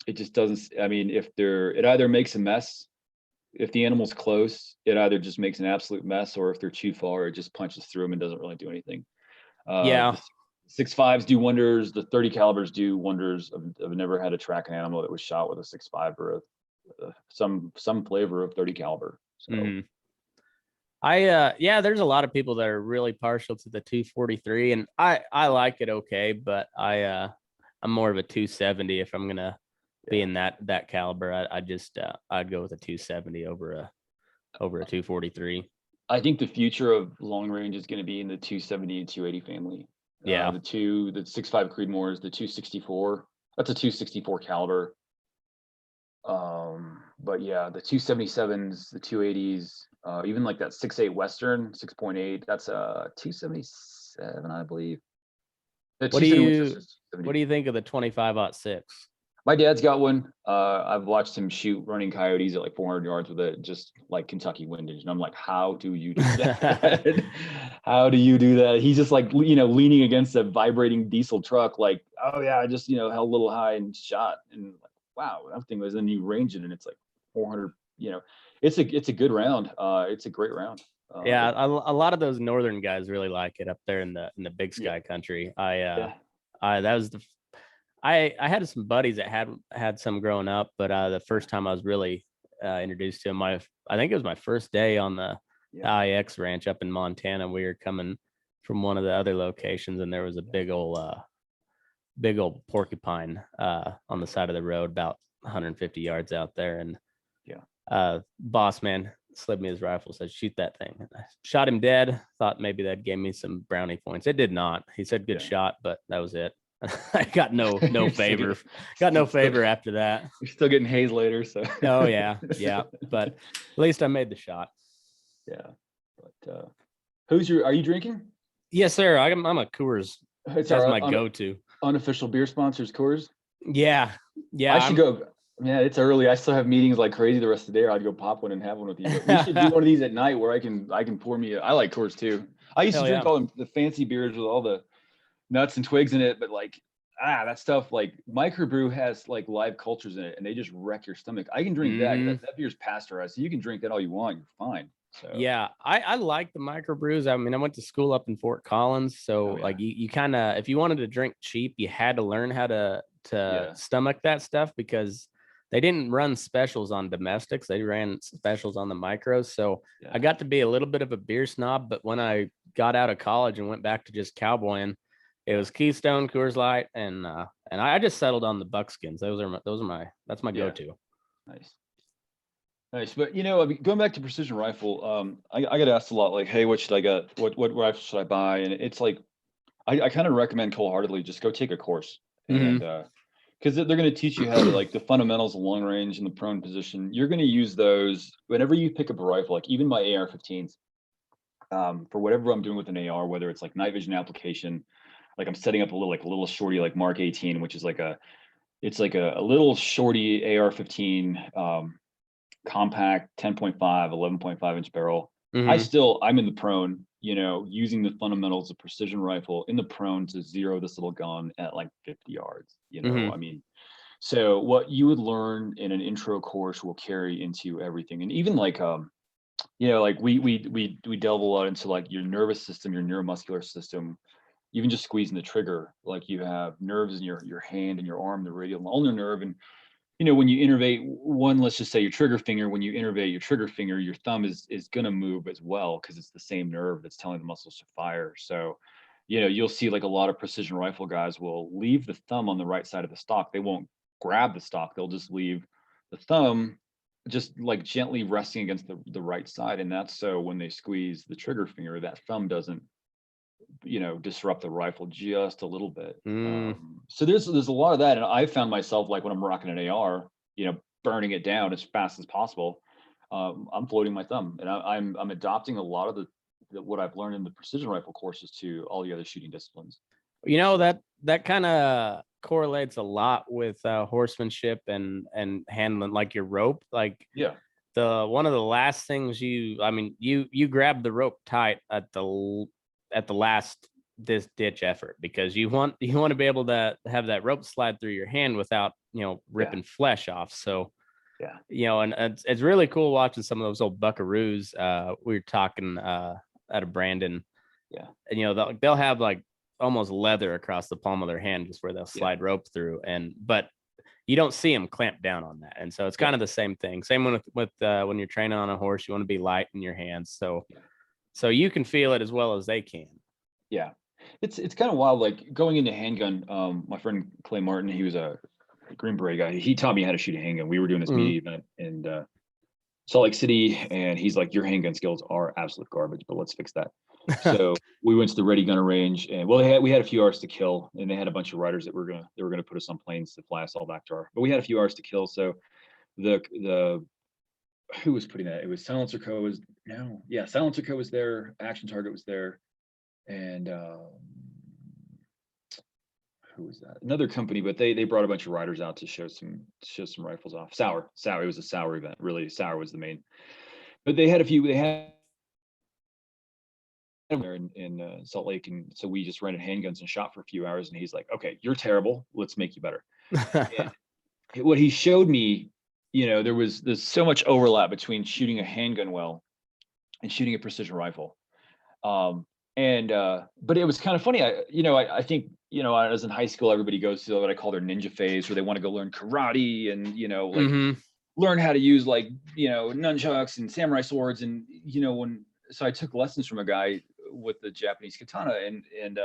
It just doesn't. I mean, it either makes a mess. If the animal's close, it either just makes an absolute mess, or if they're too far, it just punches through them and doesn't really do anything. The 6.5s do wonders. The 30 calibers do wonders. I've never had to track an animal that was shot with a 6.5 or some flavor of 30 caliber. So there's a lot of people that are really partial to the 243, and I like it okay, but I'm more of a 270 if I'm gonna be in that caliber. I'd go with a 270 over a 243. I think the future of long range is going to be in the 270 and 280 family. The 6.5 Creedmoors, the 264. That's a 264 caliber. But yeah, the 277s, the 280s, even like that 6.8 Western 6.8. That's a 277, I believe. What do you think of the 25-06? My dad's got one. I've watched him shoot running coyotes at like 400 yards with it, just like Kentucky windage. And I'm like, how do you do that? How do you do that? He's just like, leaning against a vibrating diesel truck. Like, oh yeah, I just, held a little high and shot. And like, wow, that thing was, then you range it and it's like 400, it's a good round. It's a great round. A lot of those northern guys really like it up there in the Big Sky country. I had some buddies that had some growing up, but the first time I was really introduced to them, I think it was my first day on the IX ranch up in Montana. We were coming from one of the other locations, and there was a big old porcupine on the side of the road, about 150 yards out there. And boss man slid me his rifle, said, shoot that thing. And I shot him dead. Thought maybe that gave me some brownie points. It did not. He said good shot, but that was it. I got no favor. Got no favor after that. You're still getting hazed later, so. Oh yeah. But at least I made the shot. Yeah. But are you drinking? Yes, sir. I'm a Coors. That's my go-to. Unofficial beer sponsors, Coors. Yeah. I should go. Yeah, it's early. I still have meetings like crazy the rest of the day. I'd go pop one and have one with you. But we should do one of these at night where I can pour me. I like Coors too. I used to Hell drink yeah. all the fancy beers with all the nuts and twigs in it, but like that stuff, like microbrew has like live cultures in it, and they just wreck your stomach. I can drink that. That beer's pasteurized, so you can drink that all you want. You're fine. So Yeah, I like the microbrews. I mean, I went to school up in Fort Collins, so like you kind of, if you wanted to drink cheap, you had to learn how to stomach that stuff, because they didn't run specials on domestics. They ran specials on the micros. So I got to be a little bit of a beer snob, but when I got out of college and went back to just cowboying, it was Keystone, Coors Light, and I just settled on the Buckskins. That's my go-to. Nice. But I mean, going back to precision rifle, I get asked a lot, like, hey, what should I get? What rifle should I buy? And it's like, I kind of recommend wholeheartedly just go take a course. And because they're going to teach you how to, like, the fundamentals of long range and the prone position. You're going to use those whenever you pick up a rifle, like even my AR-15s, for whatever I'm doing with an AR, whether it's like night vision application, like I'm setting up a little shorty, like Mark 18, which is like a little shorty AR-15, compact 10.5, 11.5 inch barrel. I'm in the prone, using the fundamentals of precision rifle in the prone to zero this little gun at like 50 yards, I mean, so what you would learn in an intro course will carry into everything. And even like, like we delve a lot into like your nervous system, your neuromuscular system, even just squeezing the trigger. Like you have nerves in your hand and your arm, the radial ulnar nerve. And when you innervate one, let's just say your trigger finger, when you innervate your trigger finger, your thumb is going to move as well, because it's the same nerve that's telling the muscles to fire. So, you'll see like a lot of precision rifle guys will leave the thumb on the right side of the stock. They won't grab the stock. They'll just leave the thumb just like gently resting against the right side. And that's so when they squeeze the trigger finger, that thumb doesn't disrupt the rifle just a little bit. So there's a lot of that. And I found myself, like, when I'm rocking an AR, burning it down as fast as possible. I'm floating my thumb, and I'm adopting a lot of what I've learned in the precision rifle courses to all the other shooting disciplines. That kind of correlates a lot with horsemanship and handling, like your rope. Like, one of the last things you grab the rope tight at the last ditch effort, because you want to be able to have that rope slide through your hand without ripping flesh off. So and it's really cool watching some of those old buckaroos. We were talking out of Brandon, and they'll have like almost leather across the palm of their hand, just where they'll slide rope through, but you don't see them clamp down on that. And so it's kind of the same thing. Same with when you're training on a horse, you want to be light in your hands, so you can feel it as well as they can. Yeah, it's kind of wild. Like going into handgun, my friend Clay Martin, he was a Green Beret guy. He taught me how to shoot a handgun. We were doing this media event in Salt Lake City, and he's like, "Your handgun skills are absolute garbage, but let's fix that." So we went to the Ready Gunner range, and we had a few hours to kill, and they had a bunch of riders that were gonna put us on planes to fly us all back to but we had a few hours to kill. So the who was putting that? It was Silencer Co. Silencer Co. was there. Action Target was there, and who was that? Another company, but they brought a bunch of riders out to show some rifles off. Sauer. It was a Sauer event. Really, Sauer was the main. But they had there in Salt Lake, and so we just rented handguns and shot for a few hours. And he's like, "Okay, you're terrible. Let's make you better." And what he showed me, there's so much overlap between shooting a handgun well and shooting a precision rifle. But it was kind of funny. I think, as in high school, everybody goes through what I call their ninja phase, where they want to go learn karate and, learn how to use nunchucks and samurai swords. And, so I took lessons from a guy with the Japanese katana, and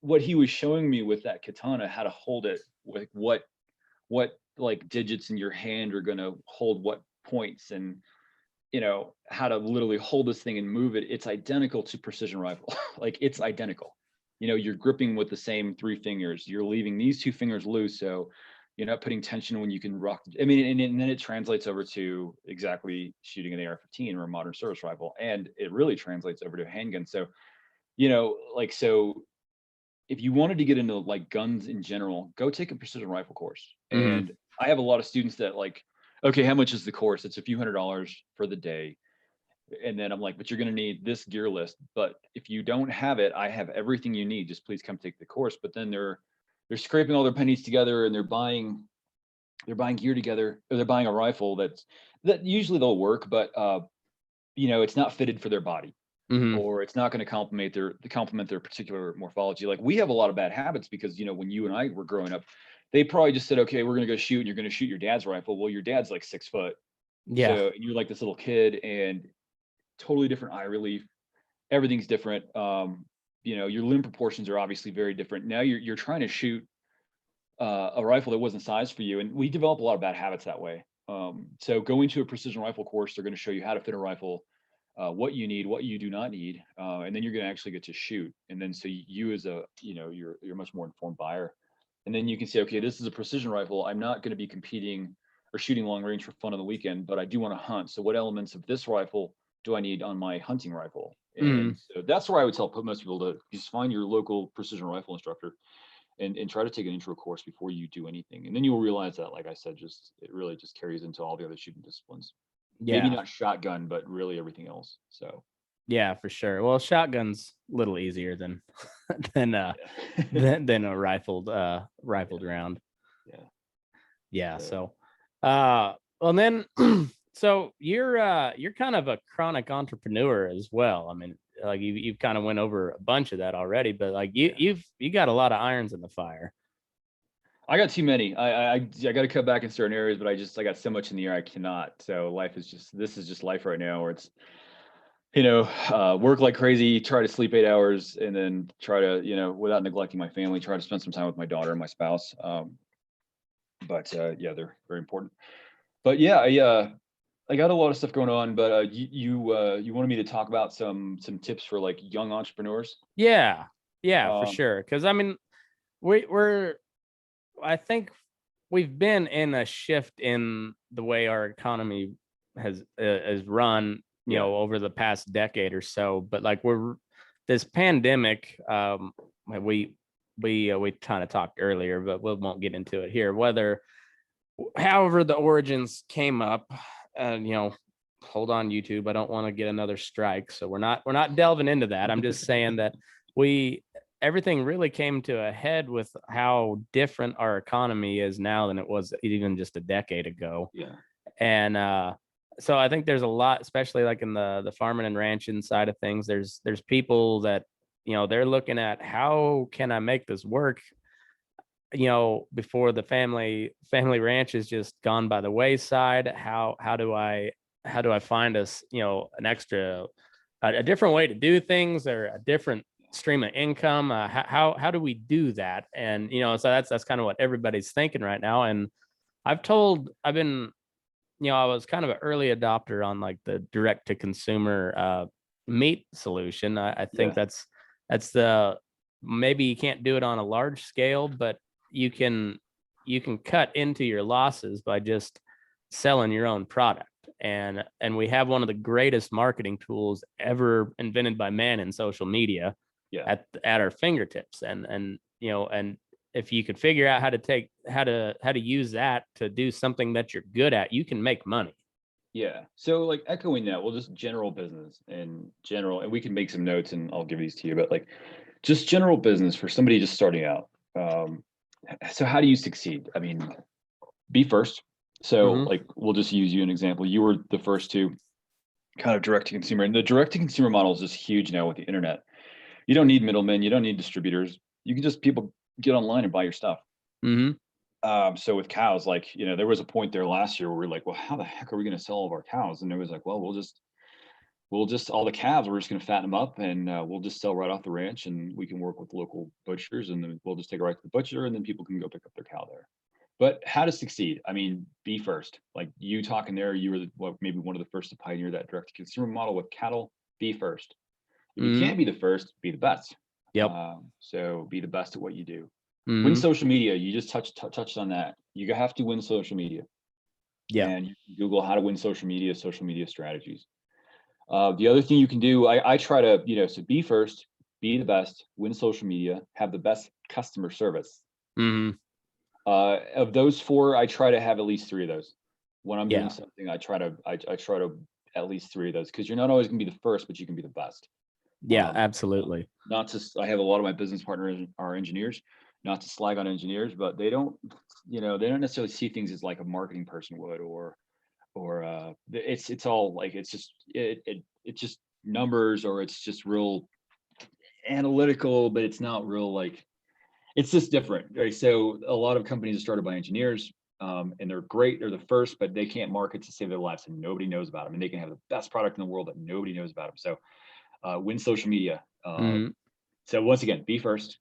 what he was showing me with that katana, how to hold it, like what like digits in your hand are going to hold what points, and how to literally hold this thing and move it. It's identical to precision rifle. Like, it's identical. You're gripping with the same 3 fingers. You're leaving these 2 fingers loose, so you're not putting tension when you can rock. I mean, and then it translates over to exactly shooting an AR-15 or a modern service rifle, and it really translates over to a handgun. So, so if you wanted to get into like guns in general, go take a precision rifle course. Mhm. And I have a lot of students that like, okay, how much is the course? It's a few $100s for the day. And then I'm like, but you're going to need this gear list. But if you don't have it, I have everything you need. Just please come take the course. But then they're scraping all their pennies together and they're buying gear together, or they're buying a rifle that usually they'll work, but it's not fitted for their body, Mhm. or it's not going to complement their particular morphology. Like we have a lot of bad habits because when you and I were growing up, they probably just said, okay, we're going to go shoot, and you're going to shoot your dad's rifle. Well, your dad's like 6 foot, Yeah. so you're like this little kid, and totally different eye relief. Everything's different. Your limb proportions are obviously very different. Now you're trying to shoot a rifle that wasn't sized for you, and we develop a lot of bad habits that way. So going to a precision rifle course, they're going to show you how to fit a rifle, what you need, what you do not need, and then you're going to actually get to shoot. And then so you as a you're a much more informed buyer, and then you can say, okay, this is a precision rifle. I'm not going to be competing or shooting long range for fun on the weekend, but I do want to hunt. So what elements of this rifle do I need on my hunting rifle? And Mhm. so that's where I would tell most people to just find your local precision rifle instructor and try to take an intro course before you do anything. And then you will realize that, like I said, it really just carries into all the other shooting disciplines. Maybe Yeah. not shotgun, but really everything else. So Yeah, for sure. Well, shotgun's a little easier than than yeah. than a rifled Yeah. round. Yeah. Yeah. So So, well then, so you're kind of a chronic entrepreneur as well. I mean, like you've kind of went over a bunch of that already, but like yeah. you got a lot of irons in the fire. I got too many. I got to cut back in certain areas, but I got so much in the air I cannot. So this is just life right now, where it's work like crazy, try to sleep 8 hours, and then try to without neglecting my family, try to spend some time with my daughter and my spouse. But yeah, they're very important. But yeah, I got a lot of stuff going on. But you wanted me to talk about some tips for like young entrepreneurs. Yeah. Yeah, for Um, sure. Cause I mean, we're I think we've been in a shift in the way our economy has run, yeah, over the past decade or so. But like this pandemic, we kind of talked earlier, but we won't get into it here. However, the origins came up, and hold on, YouTube. I don't want to get another strike, so we're not delving into that. I'm just saying that we everything really came to a head with how different our economy is now than it was even just a decade ago. yeah, And so I think there's a lot, especially like in the farming and ranching side of things. There's people that they're looking at, how can I make this work? Before the family ranch is just gone by the wayside. How do I find us an extra a different way to do things, or a different stream of income? How do we do that? And so that's kind of what everybody's thinking right now. And I've been I was kind of an early adopter on like the direct to consumer meat solution. I think yeah, that's the maybe you can't do it on a large scale, but you can cut into your losses by just selling your own product. And we have one of the greatest marketing tools ever invented by man in social media yeah. at our fingertips. And if you could figure out how to use that to do something that you're good at, you can make money. Yeah. So like echoing that, well, just general business in general, and we can make some notes and I'll give these to you, but like just general business for somebody just starting out. So how do you succeed? I mean, be first. So Mm-hmm. like we'll just use you an example. You were the first to kind of direct to consumer, and the direct to consumer model is just huge now with the internet. You don't need middlemen, you don't need distributors. You can just people get online and buy your stuff. Mm-hmm. So with cows, like, there was a point there last year where we're like, well, how the heck are we going to sell all of our cows? And it was like, well, we'll just all the calves, we're just going to fatten them up, and we'll just sell right off the ranch, and we can work with local butchers, and then we'll just take it right to the butcher, and then people can go pick up their cow there. But how to succeed? I mean, be first. Like you talking there, you were maybe one of the first to pioneer that direct to consumer model with cattle. Be first. If you Mm-hmm. can't be the first, be the best. Yep. So be the best at what you do. Win Mm-hmm. social media. You just touched on that. You have to win social media, Yeah. and you can Google how to win social media strategies. The other thing you can do, I try to, so be first, be the best, win social media, have the best customer service. Mm-hmm. Of those four, I try to have at least three of those. When I'm doing Yeah. something, I try to at least three of those, because you're not always gonna be the first, but you can be the best. Yeah, absolutely. Not to, I have a lot of my business partners are engineers, not to slag on engineers, but they don't necessarily see things as like a marketing person would, or it's all like, it's just numbers, or it's just real analytical, but it's not real, like, it's just different, right? So a lot of companies are started by engineers, and they're great, they're the first, but they can't market to save their lives, and nobody knows about them, and they can have the best product in the world that nobody knows about them. So win social media. Mm-hmm. So once again, be first,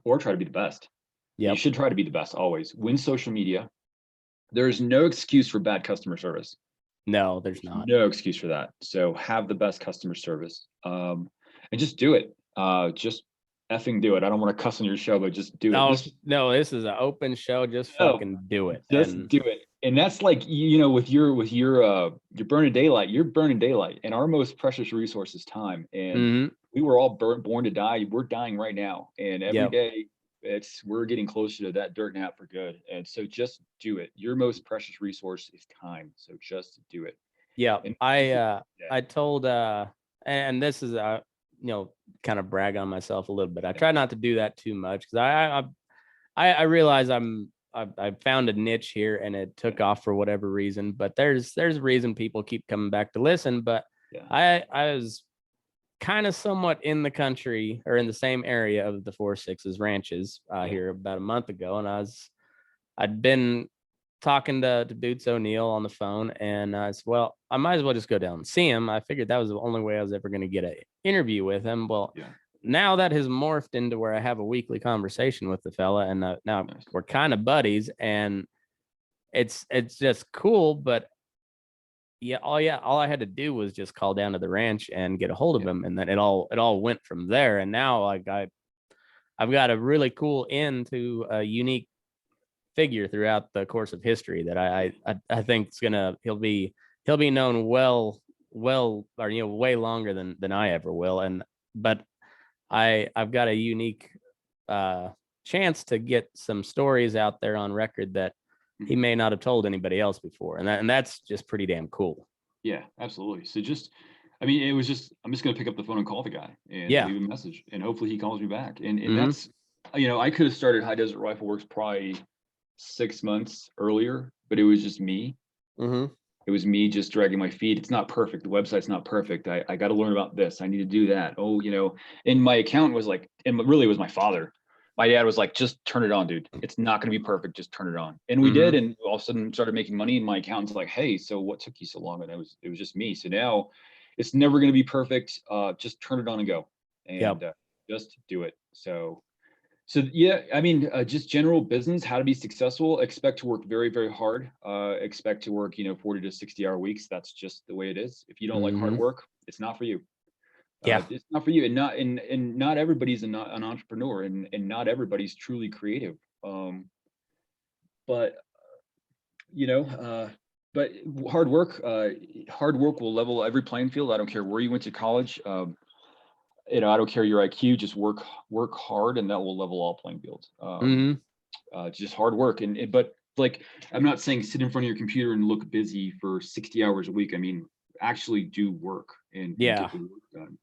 or try to be the best. You Yep. should try to be the best always. Win social media. There is no excuse for bad customer service. No, there's not. No excuse for that. So have the best customer service, and just do it. Just effing do it. I don't want to cuss on your show, but just do it. No, no, this is an open show. Just fucking do it. Just do it. And that's like, with your burning daylight, you're burning daylight, and our most precious resource is time. And Mm-hmm. we were all born to die. We're dying right now, and every day we're getting closer to that dirt nap for good. And so just do it. Your most precious resource is time. So just do it. Yeah. And I told and this is kind of brag on myself a little bit. I try not to do that too much, because I realize I found a niche here, and it took off for whatever reason, but there's a reason people keep coming back to listen. But I was kind of somewhat in the country, or in the same area of the 4-6's ranches here about a month ago. And I'd been talking to Boots O'Neill on the phone, and I said, well, I might as well just go down and see him. I figured that was the only way I was ever going to get an interview with him. Well, now that has morphed into where I have a weekly conversation with the fella, and now we're kind of buddies, and it's just cool. But all I had to do was just call down to the ranch and get a hold of him, and then it all went from there. And now I've got a really cool end to a unique figure throughout the course of history that I think he'll be known well, or way longer than I ever will. But I've got a unique chance to get some stories out there on record that he may not have told anybody else before, and that's just pretty damn cool. Yeah, absolutely. So I'm just gonna pick up the phone and call the guy and leave a message, and hopefully he calls me back. And that's, I could have started High Desert Rifleworks probably 6 months earlier, but it was just me. Mm-hmm. It was me just dragging my feet. It's not perfect. The website's not perfect. I got to learn about this. I need to do that. Oh, and my accountant was like, and really it was my father. My dad was like, just turn it on, dude. It's not going to be perfect. Just turn it on. And we did. And all of a sudden started making money. And my accountant's like, hey, so what took you so long? And it was just me. So now it's never going to be perfect. Just turn it on and go, and just do it. So just general business, how to be successful. Expect to work very, very hard. Expect to work, 40 to 60-hour weeks. That's just the way it is. If you don't like hard work, it's not for you. It's not for you. And not everybody's an entrepreneur, and not everybody's truly creative. But hard work will level every playing field. I don't care where you went to college. I don't care your IQ, just work hard, and that will level all playing fields. Just hard work. But like, I'm not saying sit in front of your computer and look busy for 60 hours a week. I mean, actually do work and get the work done.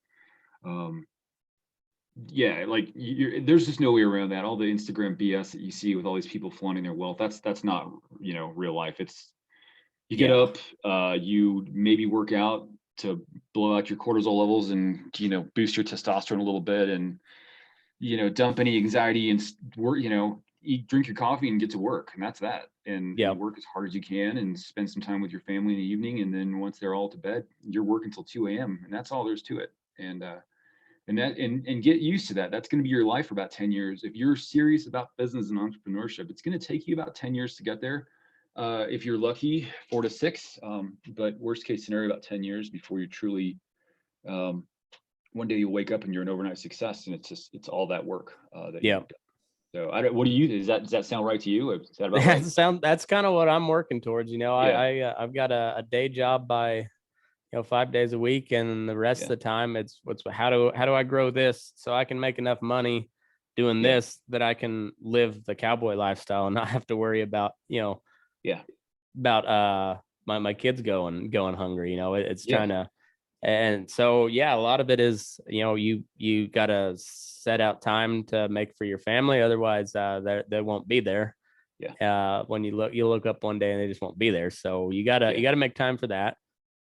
There's just no way around that. All the Instagram BS that you see with all these people flaunting their wealth, that's not, real life. It's, you get up, you maybe work out to blow out your cortisol levels and, boost your testosterone a little bit, and, dump any anxiety and work, drink your coffee and get to work. And that's that. And work as hard as you can and spend some time with your family in the evening. And then once they're all to bed, you're working till 2 a.m. and that's all there's to it. And get used to that. That's going to be your life for about 10 years. If you're serious about business and entrepreneurship, it's going to take you about 10 years to get there. If you're lucky, 4 to 6, but worst case scenario, about 10 years before you truly, one day you'll wake up and you're an overnight success, and it's all that work. So what do you, does that sound right to you? Is that about right? That's kind of what I'm working towards. I've got a day job by 5 days a week, and the rest of the time it's how do I grow this so I can make enough money doing this that I can live the cowboy lifestyle and not have to worry about, about my kids going hungry. It's trying to. And so, a lot of it is, you got to set out time to make for your family. Otherwise, they won't be there. When you look up one day and they just won't be there. So you gotta make time for that.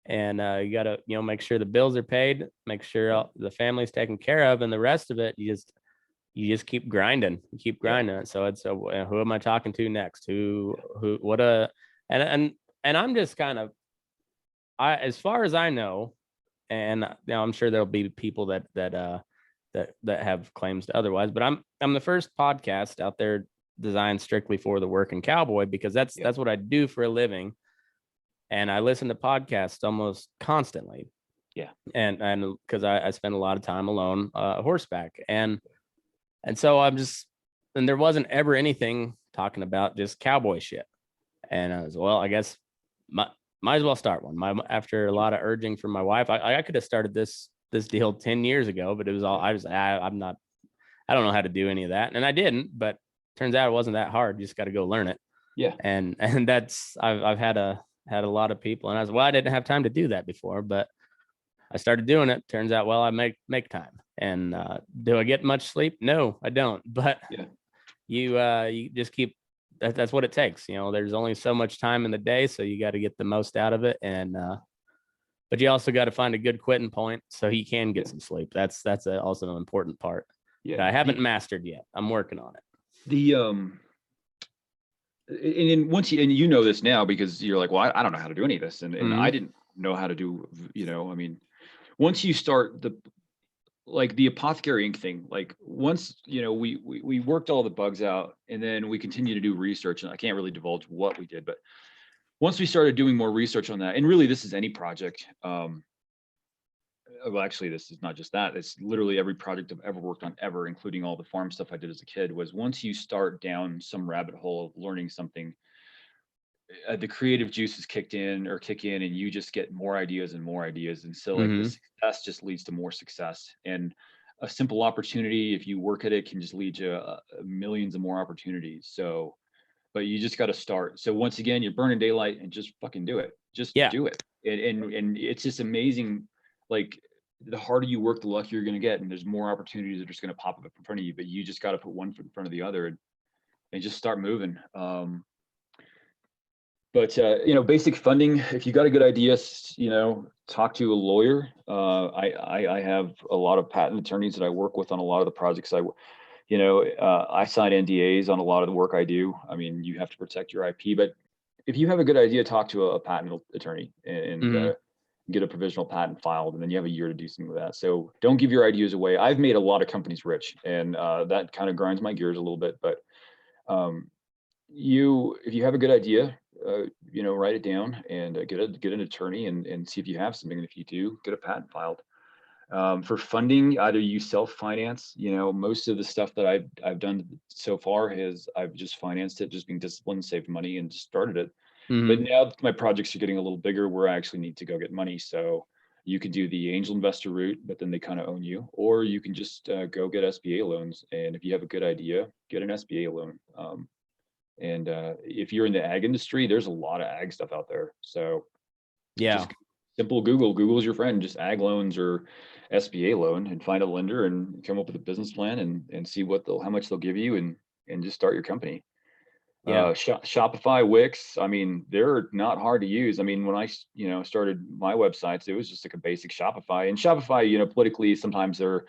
And you gotta, make sure the bills are paid, make sure the family's taken care of, and the rest of it, you just keep grinding. You keep grinding. So it's who am I talking to next? And I'm just kind of, as far as I know. And I'm sure there'll be people that have claims to otherwise, but I'm the first podcast out there designed strictly for the working cowboy, because that's what I do for a living, and I listen to podcasts almost constantly. And because I spend a lot of time alone horseback, and so and there wasn't ever anything talking about just cowboy shit, and I was, I guess might as well start one. After a lot of urging from my wife, I could have started this deal 10 years ago, but it was all, I don't know how to do any of that. And I didn't, but turns out it wasn't that hard. You just got to go learn it. And that's, I've had a lot of people, and I was, I didn't have time to do that before, but I started doing it. Turns out, I make time. And do I get much sleep? No, I don't. But you just keep, that's what it takes. There's only so much time in the day, so you got to get the most out of it. And but you also got to find a good quitting point so you can get some sleep. That's also an important part that I haven't mastered yet. I'm working on it. And then once you know this now, because you're like, I don't know how to do any of this, and I didn't know how to do. Once you start the Apothecary Inc. thing, once, we worked all the bugs out, and then we continued to do research, and I can't really divulge what we did, but once we started doing more research on that, and really this is any project, actually this is not just that, it's literally every project I've ever worked on ever, including all the farm stuff I did as a kid, was once you start down some rabbit hole of learning something, the creative juices kick in, and you just get more ideas and more ideas. And so the success just leads to more success, and a simple opportunity, if you work at it, can just lead to millions of more opportunities. So, but you just got to start. So once again, you're burning daylight and just fucking do it. Just do it. And it's just amazing. The harder you work, the luckier you're going to get. And there's more opportunities that are just going to pop up in front of you, but you just got to put one foot in front of the other and just start moving. But basic funding, if you got a good idea, talk to a lawyer. I have a lot of patent attorneys that I work with on a lot of the projects. I sign NDAs on a lot of the work I do. I mean, you have to protect your IP, but if you have a good idea, talk to a patent attorney and get a provisional patent filed, and then you have a year to do something with that. So don't give your ideas away. I've made a lot of companies rich, and that kind of grinds my gears a little bit, but if you have a good idea, write it down and get an attorney and see if you have something. And if you do, get a patent filed. For funding, either you self-finance. Most of the stuff that I've done so far I've just financed it, just being disciplined, saved money, and just started it. But now my projects are getting a little bigger, where I actually need to go get money. So you can do the angel investor route, but then they kind of own you, or you can just go get SBA loans. And if you have a good idea, get an SBA loan. And if you're in the ag industry, there's a lot of ag stuff out there. So just simple Google's your friend. Just ag loans or SBA loan, and find a lender and come up with a business plan and see how much they'll give you, and just start your company. Shopify, Wix, I mean, they're not hard to use. I mean, when I started my websites, it was just like a basic Shopify. And Shopify, politically, sometimes they're,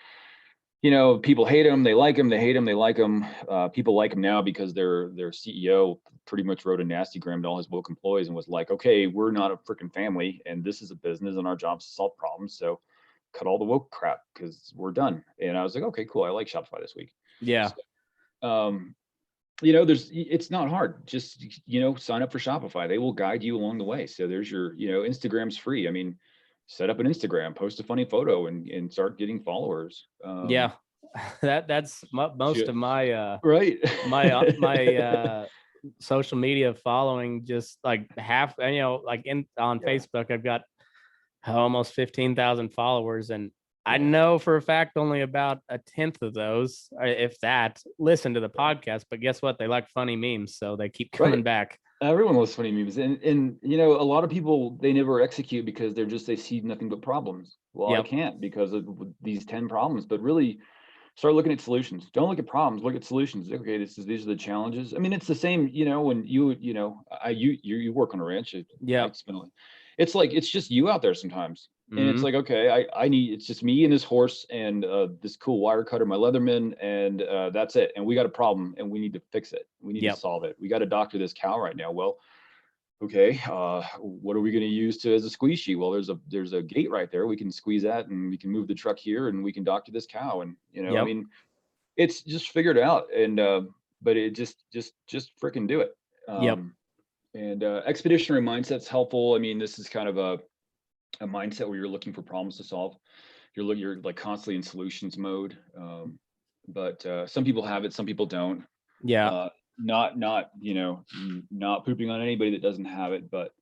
people hate them, they like them, they hate them, they like them. People like them now because their CEO pretty much wrote a nasty gram to all his woke employees and was like, okay, we're not a freaking family, and this is a business, and our job is to solve problems. So cut all the woke crap, because we're done. And I was like, okay, cool. I like Shopify this week. So, it's not hard. Just, sign up for Shopify. They will guide you along the way. So there's your, Instagram's free. I mean, set up an Instagram, post a funny photo, and start getting followers. That's most of my right. my social media following, just like half, on Facebook, I've got almost 15,000 followers. And I Yeah. know for a fact only about a tenth of those, if that, listen to the podcast. But guess what? They like funny memes, so they keep coming Right. back. Everyone loves funny memes, and you know, a lot of people, they never execute because they see nothing but problems. Well, I Yep. can't because of these 10 problems, but really start looking at solutions. Don't look at problems, look at solutions. Okay, these are the challenges. I mean, it's the same, you know, when you work on a ranch. Yep. It's like it's just you out there sometimes. And it's Mhm. like, okay, it's just me and this horse and this cool wire cutter, my Leatherman, and that's it. And we got a problem and we need to fix it. We need to Yep. solve it. We got to doctor this cow right now. Well, okay, what are we going to use as a squeegee? Well, there's a gate right there. We can squeeze that and we can move the truck here and we can doctor this cow. And, you know, I Yep. mean, it's just figured out. And, but it just freaking do it. Yep. And expeditionary mindset's helpful. I mean, this is kind of a mindset where you're looking for problems to solve. You're like constantly in solutions mode. But some people have it, some people don't. Yeah. Not you know, not pooping on anybody that doesn't have it, but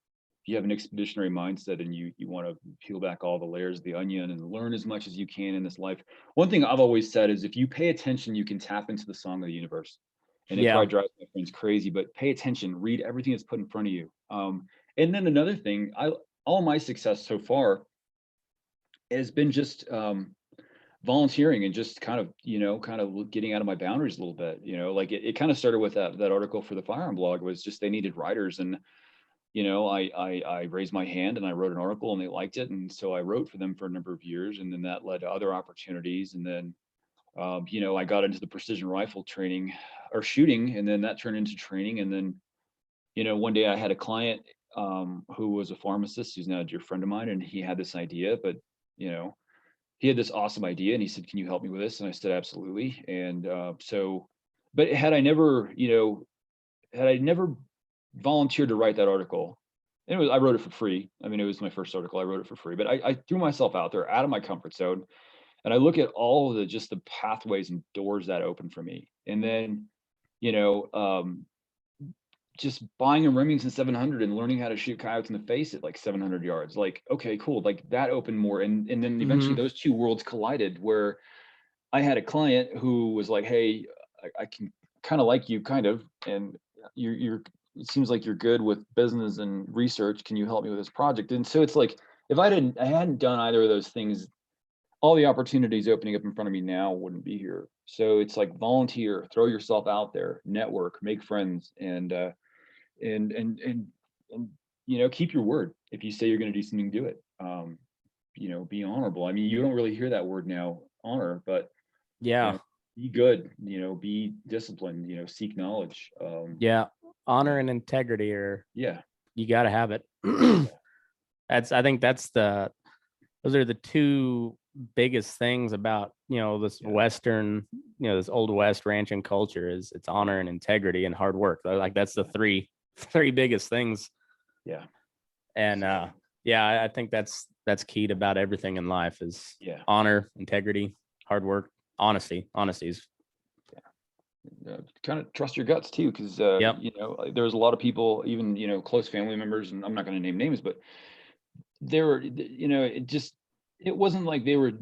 if you have an expeditionary mindset and you want to peel back all the layers of the onion and learn as much as you can in this life. One thing I've always said is if you pay attention, you can tap into the song of the universe. And it Yeah. probably drives my friends crazy, but pay attention, read everything that's put in front of you. And then another thing, all my success so far has been just volunteering and just kind of getting out of my boundaries a little bit. You know, like it kind of started with that article for the Firearm blog. Was just they needed writers, and you know, I raised my hand and I wrote an article and they liked it, and so I wrote for them for a number of years, and then that led to other opportunities, and then you know, I got into the precision rifle training or shooting, and then that turned into training, and then you know, one day I had a client who was a pharmacist who's now a dear friend of mine, and he had this idea, but you know, he had this awesome idea and he said, can you help me with this? And I said, absolutely. And but had I never volunteered to write that article, and I wrote it for free. I mean, it was my first article. I wrote it for free, but I threw myself out there out of my comfort zone. And I look at all of the pathways and doors that opened for me. And then, you know, just buying a Remington 700 and learning how to shoot coyotes in the face at like 700 yards. Like, okay, cool. Like that opened more. And then eventually Mhm. those two worlds collided where I had a client who was like, hey, I can kind of like you kind of, and you're, it seems like you're good with business and research. Can you help me with this project? And so it's like, if I hadn't done either of those things, all the opportunities opening up in front of me now wouldn't be here. So it's like volunteer, throw yourself out there, network, make friends, and and you know, keep your word. If you say you're going to do something, do it. You know, be honorable. I mean, you don't really hear that word now, honor, but you Yeah. know, be good, you know, be disciplined, you know, seek knowledge. Yeah. Honor Yeah, and integrity yeah, you got to have it. I think those are the two biggest things about, you know, this yeah, Western, you know, this old West ranching culture is it's honor and integrity and hard work. Like that's the three biggest things. yeah, And yeah, I think that's key to about everything in life is yeah. honor, integrity, hard work, honesty. Honesty is Kind of trust your guts too, because yep. you know, there's a lot of people, even you know, close family members, and I'm not going to name names, but they were, you know, it wasn't like they were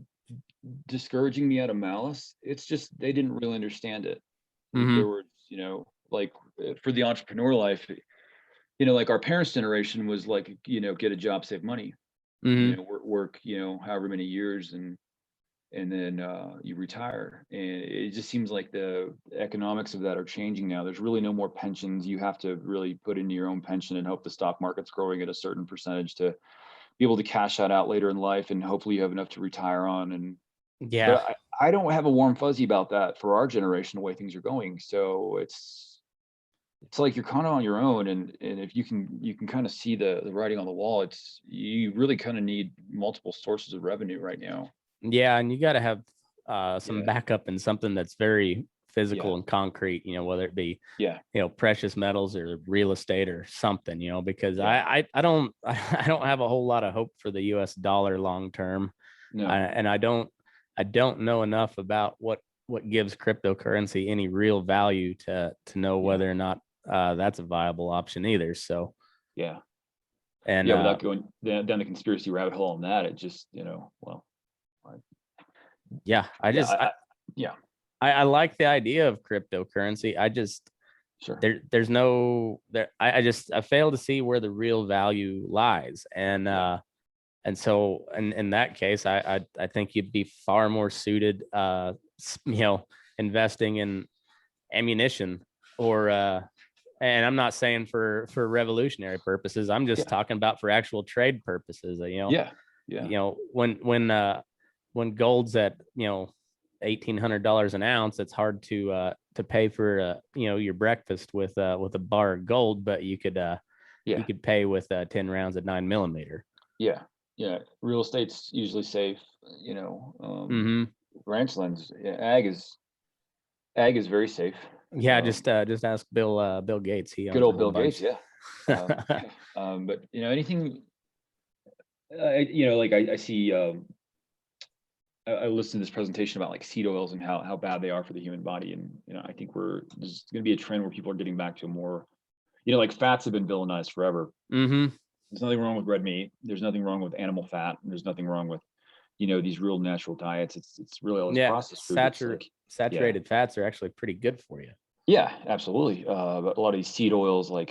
discouraging me out of malice. It's just they didn't really understand it. There Mm-hmm. were, you know, like for the entrepreneur life, you know, like our parents' generation was like, you know, get a job, save money, you Mm-hmm. know, work, you know, however many years, and then you retire. And it just seems like the economics of that are changing now. There's really no more pensions. You have to really put into your own pension and hope the stock market's growing at a certain percentage to be able to cash that out later in life, and hopefully you have enough to retire on. And Yeah. but I don't have a warm fuzzy about that for our generation, the way things are going. So it's like you're kind of on your own, and if you can kind of see the writing on the wall. It's you really kind of need multiple sources of revenue right now. Yeah. And you got to have some Yeah, backup in something that's very yeah, physical and concrete, you know, whether it be, yeah, you know, precious metals or real estate or something, you know, because yeah. I don't, I don't have a whole lot of hope for the US dollar long term. No, And I don't know enough about what gives cryptocurrency any real value to know yeah, whether or not that's a viable option either. So yeah. And yeah, without going down the conspiracy rabbit hole on that, it just, well, yeah, yeah, I like the idea of cryptocurrency. I just, sure. there's no there. I fail to see where the real value lies. And so in that case, I think you'd be far more suited, investing in ammunition or, and I'm not saying for revolutionary purposes. I'm just talking about for actual trade purposes. Yeah. When gold's at, $1,800 an ounce, it's hard to pay for, your breakfast with a bar of gold, but you could pay with 10 rounds of 9mm. Yeah. Yeah. Real estate's usually safe, ranch lands, ag is very safe. Yeah, just ask Bill Gates. He owns Good a old whole Bill bunch. Gates. Yeah. But anything, I see, I listened to this presentation about like seed oils and how bad they are for the human body. And, I think there's going to be a trend where people are getting back to a more, like fats have been villainized forever. Mm-hmm. There's nothing wrong with red meat. There's nothing wrong with animal fat. And there's nothing wrong with, these real natural diets. It's really all this processed food. Saturated fats are actually pretty good for you. Yeah, absolutely. But a lot of these seed oils, like,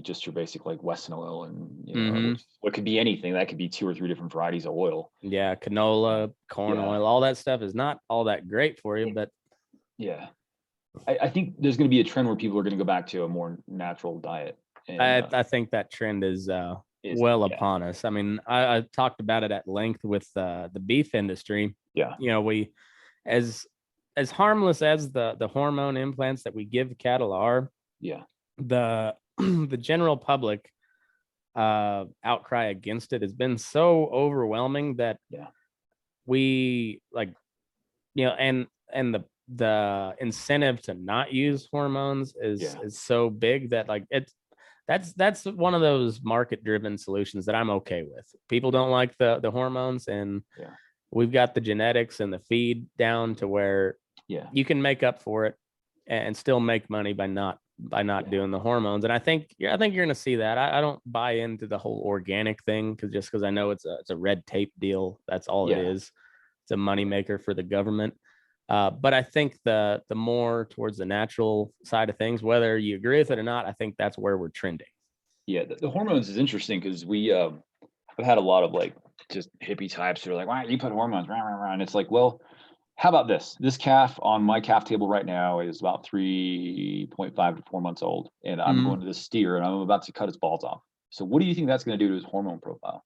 just your basic like Wesson oil, and what could be anything. That could be 2 or 3 different varieties of oil. Yeah, canola, corn oil, all that stuff is not all that great for you, but yeah, I think there's going to be a trend where people are going to go back to a more natural diet. And, I think that trend is upon us. I mean, I talked about it at length with the beef industry. Yeah, we as harmless as the hormone implants that we give cattle are, the the general public outcry against it has been so overwhelming that we and the incentive to not use hormones is so big that like that's one of those market driven solutions that I'm okay with. People don't like the hormones, and we've got the genetics and the feed down to where you can make up for it and still make money by not doing the hormones. And I think you're going to see that. I don't buy into the whole organic thing because I know it's a red tape deal. That's all it is. It's a moneymaker for the government. But I think the more towards the natural side of things, whether you agree with it or not, I think that's where we're trending. Yeah, the hormones is interesting because I've had a lot of like just hippie types who are like, why don't you put hormones? And it's like, well, how about this? This calf on my calf table right now is about 3.5 to 4 months old, and I'm going to this steer and I'm about to cut its balls off. So what do you think that's going to do to his hormone profile?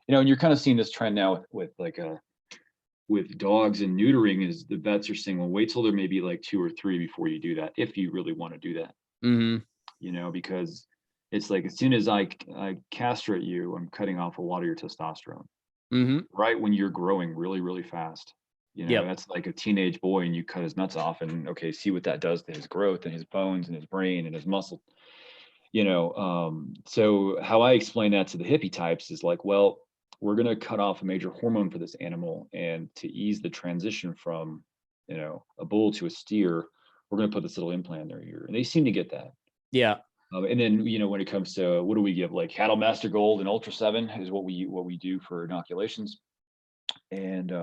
And you're kind of seeing this trend now with dogs and neutering, is the vets are saying, well, wait till there may be like 2 or 3 before you do that, if you really want to do that. Because it's like, as soon as I castrate you, I'm cutting off a lot of your testosterone. Right when you're growing really, really fast. That's like a teenage boy and you cut his nuts off, and see what that does to his growth and his bones and his brain and his muscle. So how I explain that to the hippie types is like, well, we're going to cut off a major hormone for this animal, and to ease the transition from, a bull to a steer, we're going to put this little implant in their ear. And they seem to get that. Yeah. And then, when it comes to what do we give, like Cattle Master Gold and Ultra 7 is what we do for inoculations. And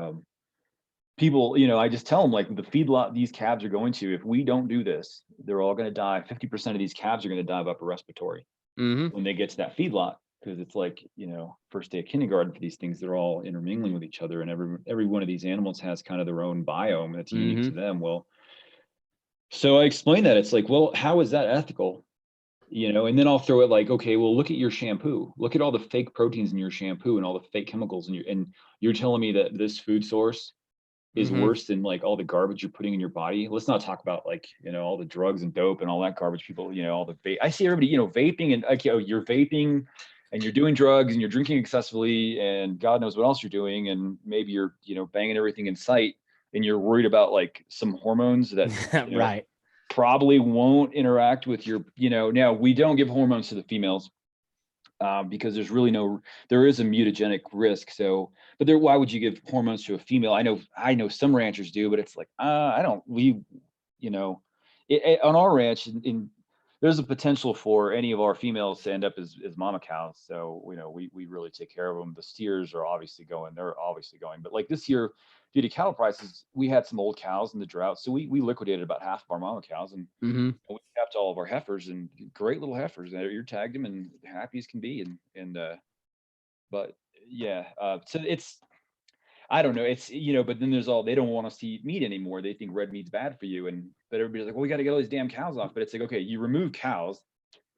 people, I just tell them, like, the feedlot these calves are going to, if we don't do this, they're all going to die. 50% of these calves are going to die of upper respiratory when they get to that feedlot, because it's like, first day of kindergarten for these things. They're all intermingling with each other, and every one of these animals has kind of their own biome that's unique to them. Well, so I explain that. It's like, well, how is that ethical? And then I'll throw it like, okay, well, look at your shampoo. Look at all the fake proteins in your shampoo and all the fake chemicals in and you're telling me that this food source is worse than like all the garbage you're putting in your body. Let's not talk about like, all the drugs and dope and all that garbage people, all the vape. I see everybody, vaping, and like, you're vaping and you're doing drugs and you're drinking excessively and God knows what else you're doing. And maybe you're, banging everything in sight, and you're worried about like some hormones that right. probably won't interact with your, now we don't give hormones to the females because there's really there is a mutagenic risk. So, but why would you give hormones to a female? I know some ranchers do, but it's like, on our ranch in there's a potential for any of our females to end up as mama cows. So, we really take care of them. The steers are obviously going, but like this year, due to cattle prices, we had some old cows in the drought. So we liquidated about half of our mama cows, and we kept all of our heifers, and great little heifers. You're tagged them and happy as can be. But yeah, so it's, I don't know. It's, but then they don't want us to eat meat anymore. They think red meat's bad for you. But everybody's like, well, we got to get all these damn cows off. But it's like, okay, you remove cows.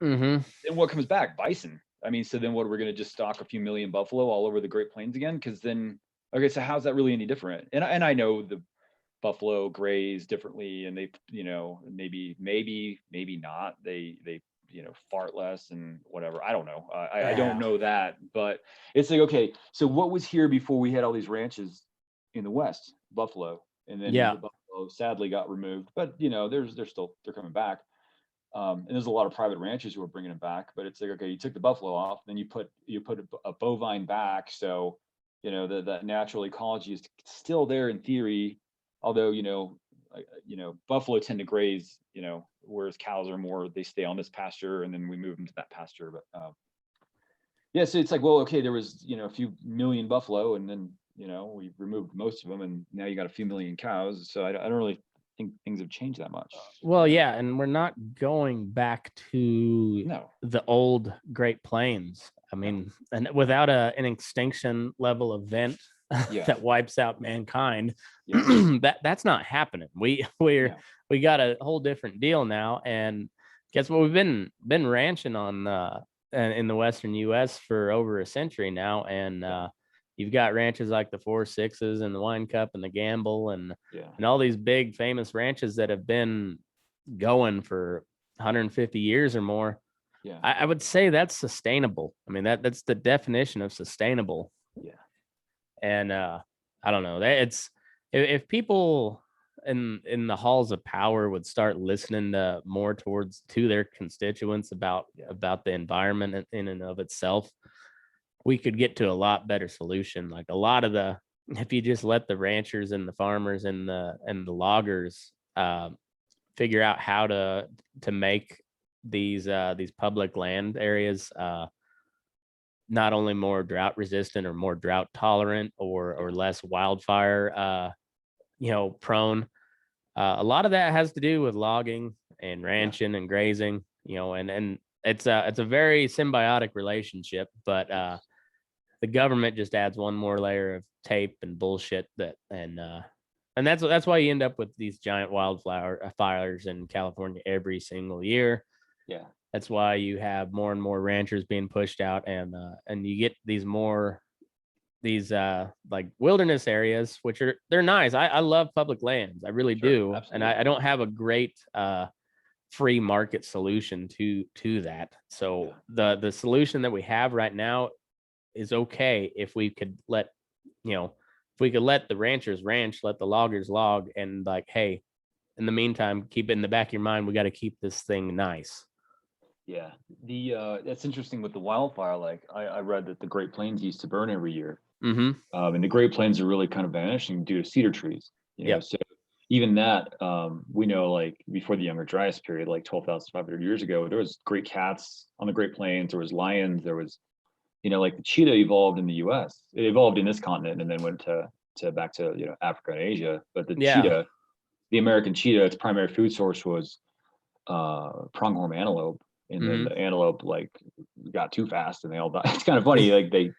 Then what comes back? Bison. I mean, so then what, we're going to just stock a few million buffalo all over the Great Plains again? Because then, okay, so how's that really any different? And I know the buffalo graze differently, and they, maybe not. They fart less and whatever. I don't know. I don't know that, but it's like, okay, so what was here before we had all these ranches in the West? Buffalo. And then the buffalo sadly got removed, but they're coming back. And there's a lot of private ranchers who are bringing them back, but it's like, okay, you took the buffalo off, then you put a bovine back. So, that natural ecology is still there in theory, although, buffalo tend to graze, whereas cows are more, they stay on this pasture and then we move them to that pasture. But yeah, so it's like, well, okay, there was, a few million buffalo, and then, we removed most of them, and now you got a few million cows. So I don't really think things have changed that much. Well, yeah, and we're not going back to the old Great Plains. I mean, and without an extinction level event that wipes out mankind, that's not happening. We got a whole different deal now, and guess what? We've been ranching on in the Western U.S. for over a century now, and you've got ranches like the 4-6s and the Wine Cup and the Gamble and all these big famous ranches that have been going for 150 years or more. Yeah, I would say that's sustainable. I mean, that's the definition of sustainable. Yeah. And I don't know. It's if people in the halls of power would start listening more to their constituents about the environment in and of itself, we could get to a lot better solution. Like a lot of if you just let the ranchers and the farmers and the loggers figure out how to make these public land areas not only more drought resistant or more drought tolerant or less wildfire prone. A lot of that has to do with logging and ranching and grazing, and it's a very symbiotic relationship, but the government just adds one more layer of tape and bullshit and that's why you end up with these giant wildfire fires in California every single year. Yeah. That's why you have more and more ranchers being pushed out, and you get these like wilderness areas, which they're nice. I love public lands. I really do. Absolutely. And I don't have a great free market solution to that. So the solution that we have right now is okay if we could let the ranchers ranch, let the loggers log, and like, hey, in the meantime, keep it in the back of your mind, we got to keep this thing nice. Yeah, that's interesting with the wildfire. Like I read that the Great Plains used to burn every year, and the Great Plains are really kind of vanishing due to cedar trees. So even that, we know, like before the Younger Dryas period, like 12,500 years ago, there was great cats on the Great Plains. There was lions. There was, like the cheetah evolved in the U.S. It evolved in this continent and then went to back to Africa and Asia. But the cheetah, the American cheetah, its primary food source was pronghorn antelope. And then the antelope like got too fast and they all died. It's kind of funny. Like they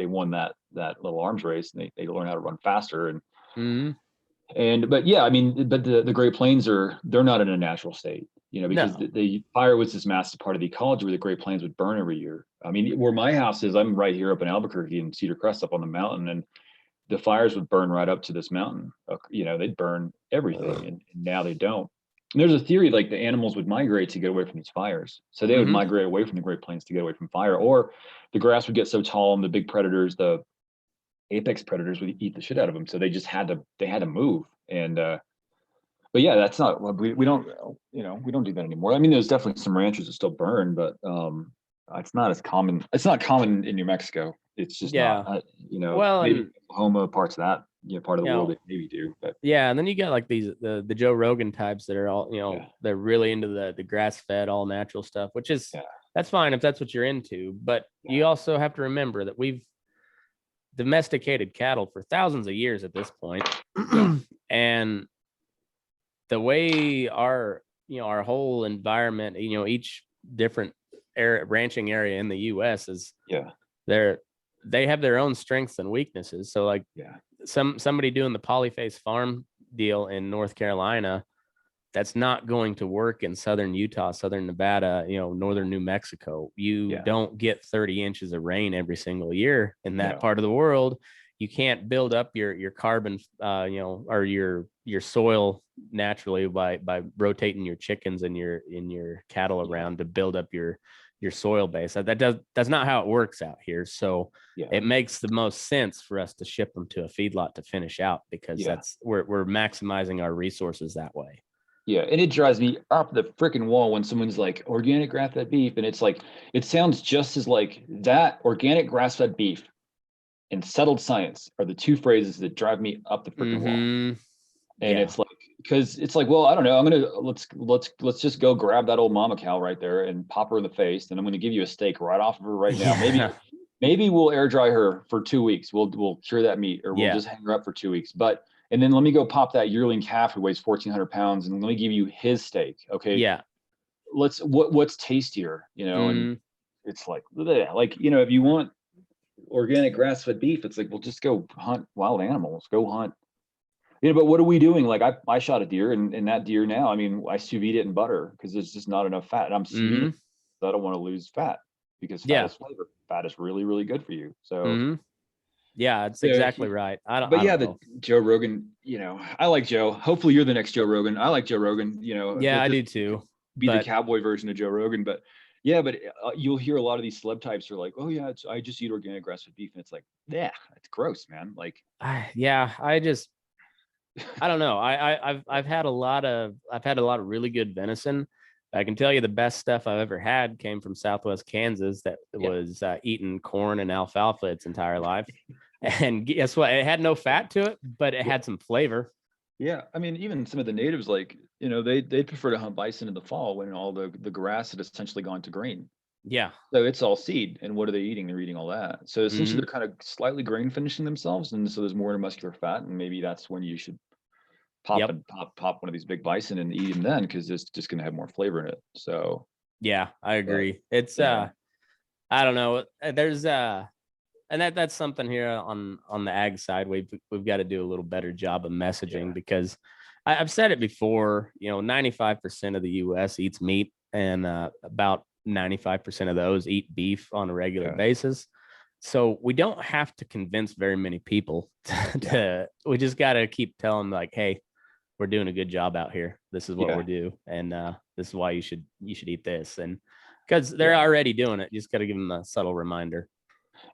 won that little arms race, and they learned how to run faster. But yeah, I mean, but the Great Plains they're not in a natural state, because the fire was this massive part of the ecology where the Great Plains would burn every year. I mean, where my house is, I'm right here up in Albuquerque and Cedar Crest up on the mountain, and the fires would burn right up to this mountain. They'd burn everything, and now they don't. And there's a theory like the animals would migrate to get away from these fires. So they would migrate away from the Great Plains to get away from fire, or the grass would get so tall and the big predators, the apex predators, would eat the shit out of them. So they just had to move. And, but yeah, that's not, we don't do that anymore. I mean, there's definitely some ranches that still burn, but it's not as common. It's not common in New Mexico. It's just not, well, maybe Oklahoma, parts of that. part of you the world know, that maybe do, but yeah. And then you got like the Joe Rogan types that are all, yeah, they're really into the grass fed, all natural stuff, which is, yeah, that's fine if that's what you're into. But yeah, you also have to remember that we've domesticated cattle for thousands of years at this point. yeah, And the way our whole environment, each different ranching area in the US is, yeah, they're they have their own strengths and weaknesses. So like yeah, somebody doing the polyface farm deal in North Carolina, that's not going to work in southern Utah, southern Nevada, northern New Mexico. You yeah. don't get 30 inches of rain every single year in that No, part of the world. You can't build up your carbon, or your soil naturally by rotating your chickens and your cattle yeah, around to build up your soil base. That's not how it works out here. So yeah, it makes the most sense for us to ship them to a feedlot to finish out, because yeah. we're maximizing our resources that way. Yeah, and it drives me up the freaking wall when someone's like organic grass-fed beef, and it's like it sounds just as like that. Organic grass-fed beef and settled science are the two phrases that drive me up the freaking wall. Mm-hmm. And Yeah. it's like, because it's like, well, I don't know, I'm gonna let's just go grab that old mama cow right there and pop her in the face, and I'm gonna give you a steak right off of her right now. Yeah. Maybe we'll air dry her for 2 weeks. We'll cure that meat, or we'll Yeah. just hang her up for 2 weeks. But and then let me go pop that yearling calf who weighs 1,400 pounds, and let me give you his steak. Okay, Yeah. what's tastier, and Mm, it's like bleh. Like, if you want organic grass-fed beef, it's like, well, just go hunt wild animals, go hunt. But what are we doing? Like I shot a deer, and that deer now, I mean, I sous vide it in butter because there's just not enough fat. And I'm sous vide. mm-hmm. I don't want to lose fat because fat Yeah. is flavor. Fat is really, really good for you. So, Mm-hmm. Yeah, it's yeah, exactly right. I don't but I yeah, don't the know. Joe Rogan, I like Joe. Hopefully you're the next Joe Rogan. I like Joe Rogan, Yeah, let I this do too. be the But cowboy version of Joe Rogan. But yeah, but you'll hear a lot of these celeb types are like, oh yeah, I just eat organic grass-fed beef. And it's like, yeah, it's gross, man. Like, yeah, I don't know. I've had a lot of really good venison. I can tell you the best stuff I've ever had came from Southwest Kansas that yeah. was eating corn and alfalfa its entire life. And guess what? It had no fat to it, but it Yeah. had some flavor. Yeah, I mean, even some of the natives, like, they prefer to hunt bison in the fall when all the grass had essentially gone to grain. Yeah. So it's all seed, and what are they eating? They're eating all that. So essentially, Mm-hmm. they're kind of slightly grain finishing themselves, and so there's more intermuscular fat, and maybe that's when you should pop Yep. and pop one of these big bison and eat them then, because it's just going to have more flavor in it. So, Yeah, I but agree. It's yeah, I don't know. There's and that's something here on the ag side we've got to do a little better job of yeah, messaging, because I've said it before. 95% of the U.S. eats meat, and about 95% of those eat beef on a regular yeah, basis. So we don't have to convince very many people yeah, we just got to keep telling them, like, hey, we're doing a good job out here. This is what yeah, we're due, and this is why you should eat this, and because they're yeah. already doing it, you just got to give them a subtle reminder.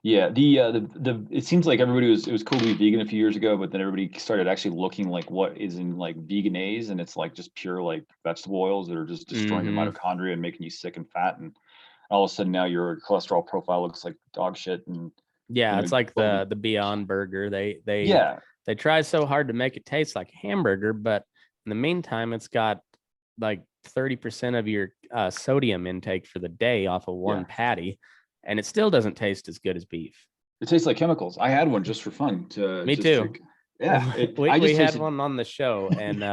Yeah, the it seems like everybody it was cool to be vegan a few years ago, but then everybody started actually looking like what is in like veganese, and it's like just pure like vegetable oils that are just destroying your Mm-hmm. mitochondria and making you sick and fat, and all of a sudden now your cholesterol profile looks like dog shit, and Yeah, it's like totally, the Beyond Burger. yeah, They try so hard to make it taste like a hamburger, but in the meantime, it's got like 30% of your sodium intake for the day off of yeah. one patty, and it still doesn't taste as good as beef. It tastes like chemicals. I had one just for fun to Me just to, too. yeah. we I we just had tasted, one on the show, and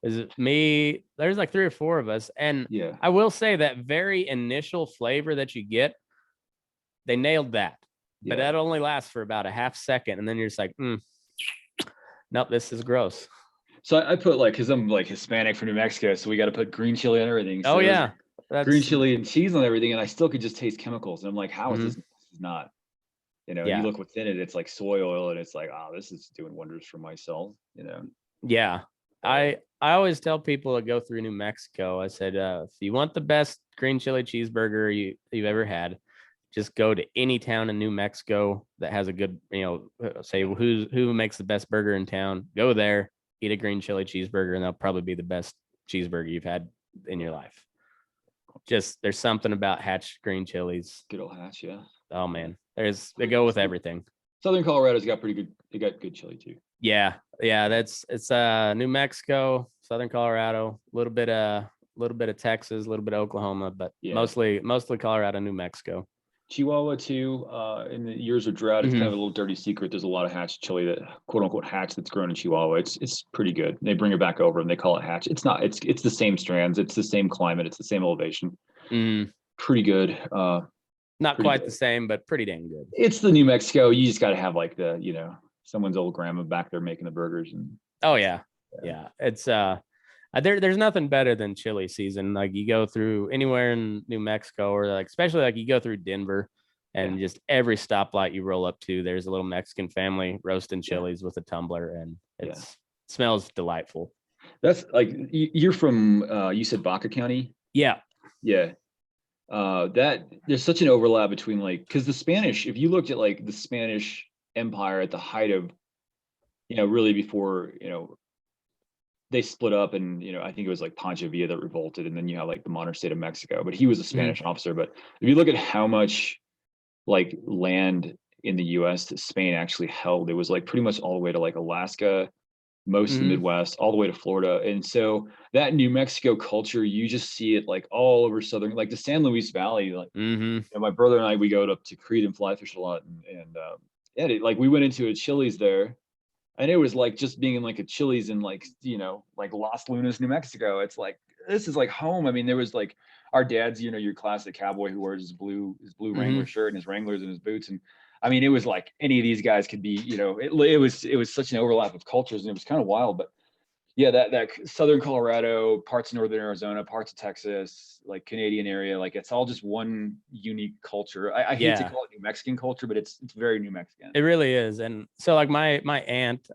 is it me? There's like three or four of us, and yeah, I will say that very initial flavor that you get, they nailed that, but yeah. that only lasts for about a half second, and then you're just like, nope, this is gross. So I put like, because I'm like Hispanic from New Mexico, so we got to put green chili on everything. Oh So there's yeah, green that's chili and cheese on everything, and I still could just taste chemicals. And I'm like, how is mhm, this is not? And you yeah, look within it, it's like soy oil, and it's like, oh, this is doing wonders for my cells. yeah. So I always tell people that go through New Mexico, I said, if you want the best green chili cheeseburger you've ever had, just go to any town in New Mexico that has a good, say who makes the best burger in town. Go there, eat a green chili cheeseburger, and that'll probably be the best cheeseburger you've had in your life. Just there's something about Hatch green chilies. good old Hatch, yeah. Oh Yeah. man, they go with everything. Southern Colorado's got pretty good. They got good chili too. Yeah. It's New Mexico, Southern Colorado, a little bit of Texas, a little bit of Oklahoma, but Yeah. mostly Colorado, New Mexico. Chihuahua too. In the years of drought, it's kind of a little dirty secret. There's a lot of hatch chili that quote unquote hatch that's grown in Chihuahua. It's pretty good. They bring it back over and they call it hatch. It's not. It's the same strands. It's the same climate. It's the same elevation. Pretty good. Not pretty quite good. the same, but pretty dang good. It's the New Mexico. You just got to have like the someone's old grandma back there making the burgers and. Oh yeah. It's there's nothing better than chili season. Like you go through anywhere in New Mexico, or like especially like you go through Denver, and just every stoplight you roll up to, there's a little Mexican family roasting chilies with a tumbler, and it smells delightful. That's like you're from you said Baca County? Yeah. That there's such an overlap between like, because the Spanish, if you looked at like the Spanish Empire at the height of, really before, they split up, and I think it was like Pancho Villa that revolted, and then you have like the modern state of Mexico, but he was a Spanish officer. But if you look at how much like land in the US that Spain actually held, it was like pretty much all the way to like Alaska, most of the Midwest, all the way to Florida. And so that New Mexico culture, you just see it like all over southern, like the San Luis Valley. Like my brother and I, we go up to Creed and fly fish a lot, and like we went into a Chili's there, and it was like just being in like a Chili's in like like Las Lunas, New Mexico. It's like this is like home. I mean, there was like our dad's, your classic cowboy who wears his blue Wrangler shirt and his Wranglers and his boots. And I mean, it was like any of these guys could be, it was such an overlap of cultures, and it was kind of wild. But yeah, that Southern Colorado, parts of Northern Arizona, parts of Texas, like Canadian area, like it's all just one unique culture. I hate to call it New Mexican culture, but it's very New Mexican. It really is. And so like my aunt,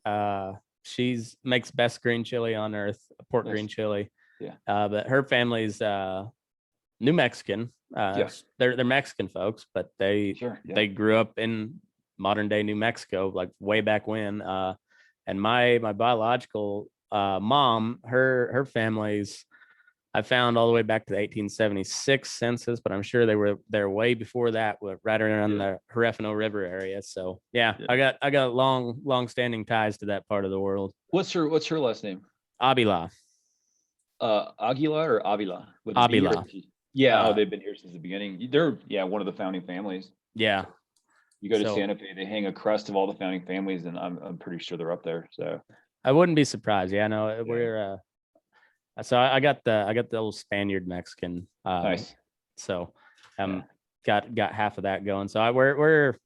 she's makes best green chili on earth, pork green chili. Yeah. But her family's New Mexican. They're Mexican folks, but they grew up in modern day New Mexico, like way back when. And my biological mom, her family's, I found all the way back to the 1876 census, but I'm sure they were there way before that, right around the Huerfano River area. So I got long standing ties to that part of the world. What's her last name? Avila. Aguila or Avila? Avila. Yeah, they've been here since the beginning. They're one of the founding families. Yeah. You go to Santa Fe, they hang a crest of all the founding families, and I'm pretty sure they're up there. So I wouldn't be surprised. Yeah, no, we're so I got the old Spaniard Mexican. Nice. So got half of that going. So we're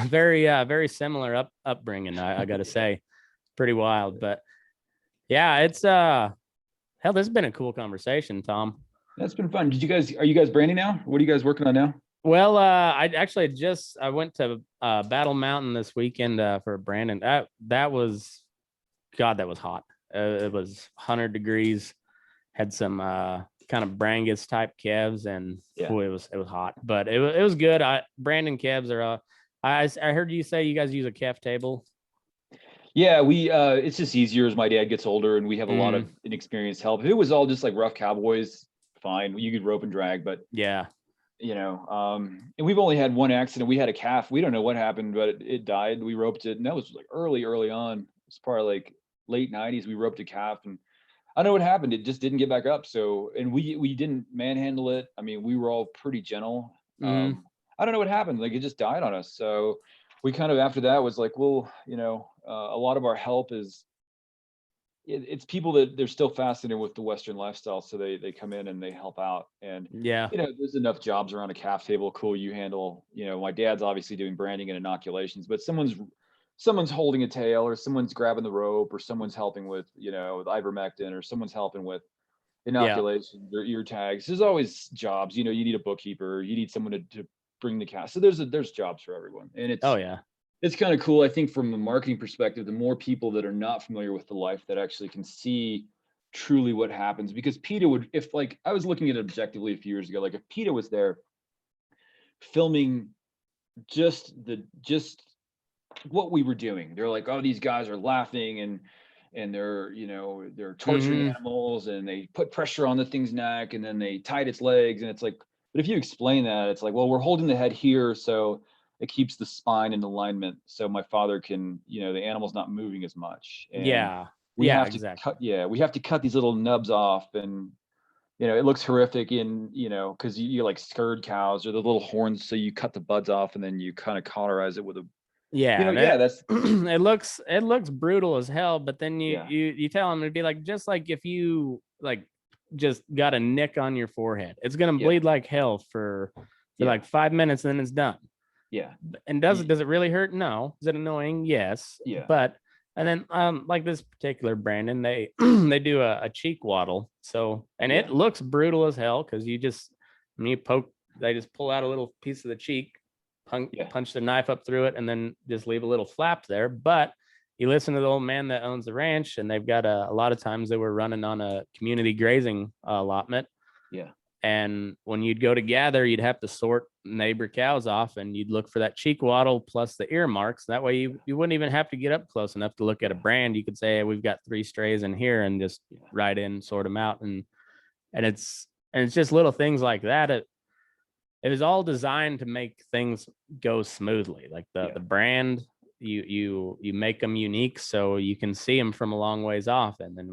very similar upbringing. I got to say, pretty wild. But yeah, it's hell, this has been a cool conversation, Tom. That's been fun. Are you guys branding now? What are you guys working on now? Well, I went to Battle Mountain this weekend for Brandon. That was hot. It was 100 degrees. Had some kind of Brangus type calves, and it was hot, but it was good. Brandon calves are. I heard you say you guys use a calf table. Yeah, we it's just easier as my dad gets older, and we have a lot of inexperienced help. If it was all just like rough cowboys, fine, you could rope and drag, but and we've only had one accident. We had a calf. We don't know what happened, but it died. We roped it, and that was like early on. It's probably like late 90s. We roped a calf, and I know what happened. It just didn't get back up. So, and we didn't manhandle it. I mean, we were all pretty gentle. I don't know what happened. Like it just died on us. So we kind of, after that was like, well, a lot of our help is, it's people that they're still fascinated with the Western lifestyle. So they come in and they help out. And, there's enough jobs around a calf table. Cool. You handle, my dad's obviously doing branding and inoculations, but someone's holding a tail, or someone's grabbing the rope, or someone's helping with, with ivermectin, or someone's helping with inoculations or ear tags. There's always jobs, you need a bookkeeper, you need someone to bring the calf. So there's jobs for everyone. And it's kind of cool. I think from a marketing perspective, the more people that are not familiar with the life that actually can see truly what happens, because PETA would, if like, I was looking at it objectively a few years ago, like if PETA was there filming just what we were doing, they're like, oh, these guys are laughing and they're they're torturing animals, and they put pressure on the thing's neck, and then they tied its legs, and it's like, but if you explain that, it's like, well, we're holding the head here, so it keeps the spine in alignment. So my father can, the animal's not moving as much. And we have to cut these little nubs off, and it looks horrific because you like scurd cows or the little horns. So you cut the buds off and then you kind of cauterize it with a, that's it looks brutal as hell. But then you tell them, it'd be like, just like if you like just got a nick on your forehead, it's gonna bleed like hell for like 5 minutes, and then it's done. Yeah. And does it really hurt? No. Is it annoying? Yes. Yeah. But and then like this particular Brandon, they they do a cheek waddle. So it looks brutal as hell, because when you poke, they just pull out a little piece of the cheek, punch the knife up through it, and then just leave a little flap there. But you listen to the old man that owns the ranch, and they've got a lot of times they were running on a community grazing allotment. Yeah. And when you'd go to gather, you'd have to sort neighbor cows off, and you'd look for that cheek waddle plus the ear marks. That way you wouldn't even have to get up close enough to look at a brand. You could say, hey, we've got 3 strays in here, and just ride in, sort them out. And it's just little things like that. It was all designed to make things go smoothly. Like the brand, you make them unique so you can see them from a long ways off. And then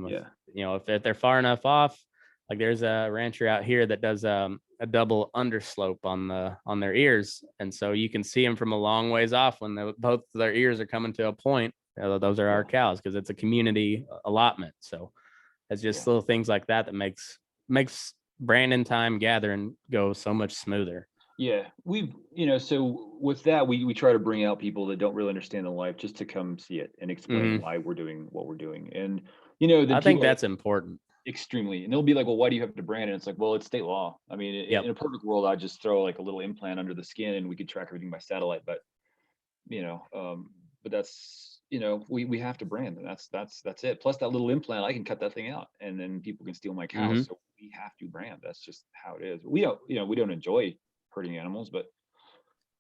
if they're far enough off, like there's a rancher out here that does a double underslope on their ears, and so you can see them from a long ways off when both their ears are coming to a point. Those are our cows, because it's a community allotment. So it's just little things like that makes Brandon time gathering go so much smoother. Yeah, we've so with that, we try to bring out people that don't really understand the life, just to come see it and explain why we're doing what we're doing. And I think that's important. Extremely. And they'll be like, well, why do you have to brand it? And it's like, well, it's state law. I mean, in a perfect world, I'd just throw like a little implant under the skin and we could track everything by satellite. But but that's, we have to brand, and that's it. Plus that little implant, I can cut that thing out, and then people can steal my cows. So we have to brand. That's just how it is. We don't enjoy hurting animals, but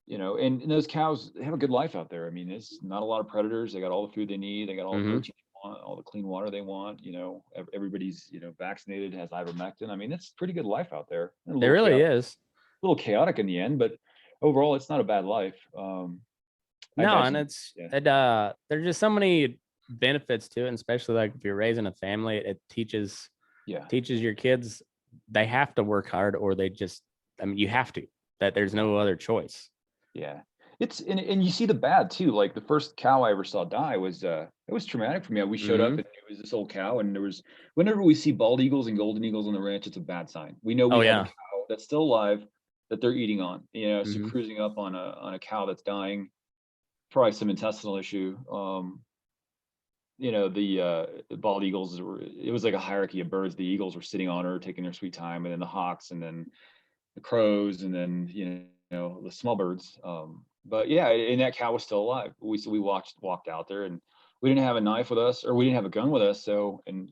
and those cows, they have a good life out there. I mean, it's not a lot of predators. They got all the food they need. They got all the protein they want, all the clean water they want. Everybody's vaccinated, has ivermectin. I mean, it's pretty good life out there. It really is. A little chaotic in the end, but overall, it's not a bad life. And there's just so many benefits to it, and especially like if you're raising a family, it teaches your kids they have to work hard, or you have to. That there's no other choice. Yeah, it's and you see the bad too. Like the first cow I ever saw die was it was traumatic for me. We showed up and it was this old cow, and whenever we see bald eagles and golden eagles on the ranch, it's a bad sign. We know we have a cow that's still alive that they're eating on. So cruising up on a cow that's dying, probably some intestinal issue. The bald eagles it was like a hierarchy of birds. The eagles were sitting on her, taking their sweet time, and then the hawks, and then the crows, and then the small birds. But yeah, and that cow was still alive. We walked out there, and we didn't have a knife with us, or we didn't have a gun with us. So, and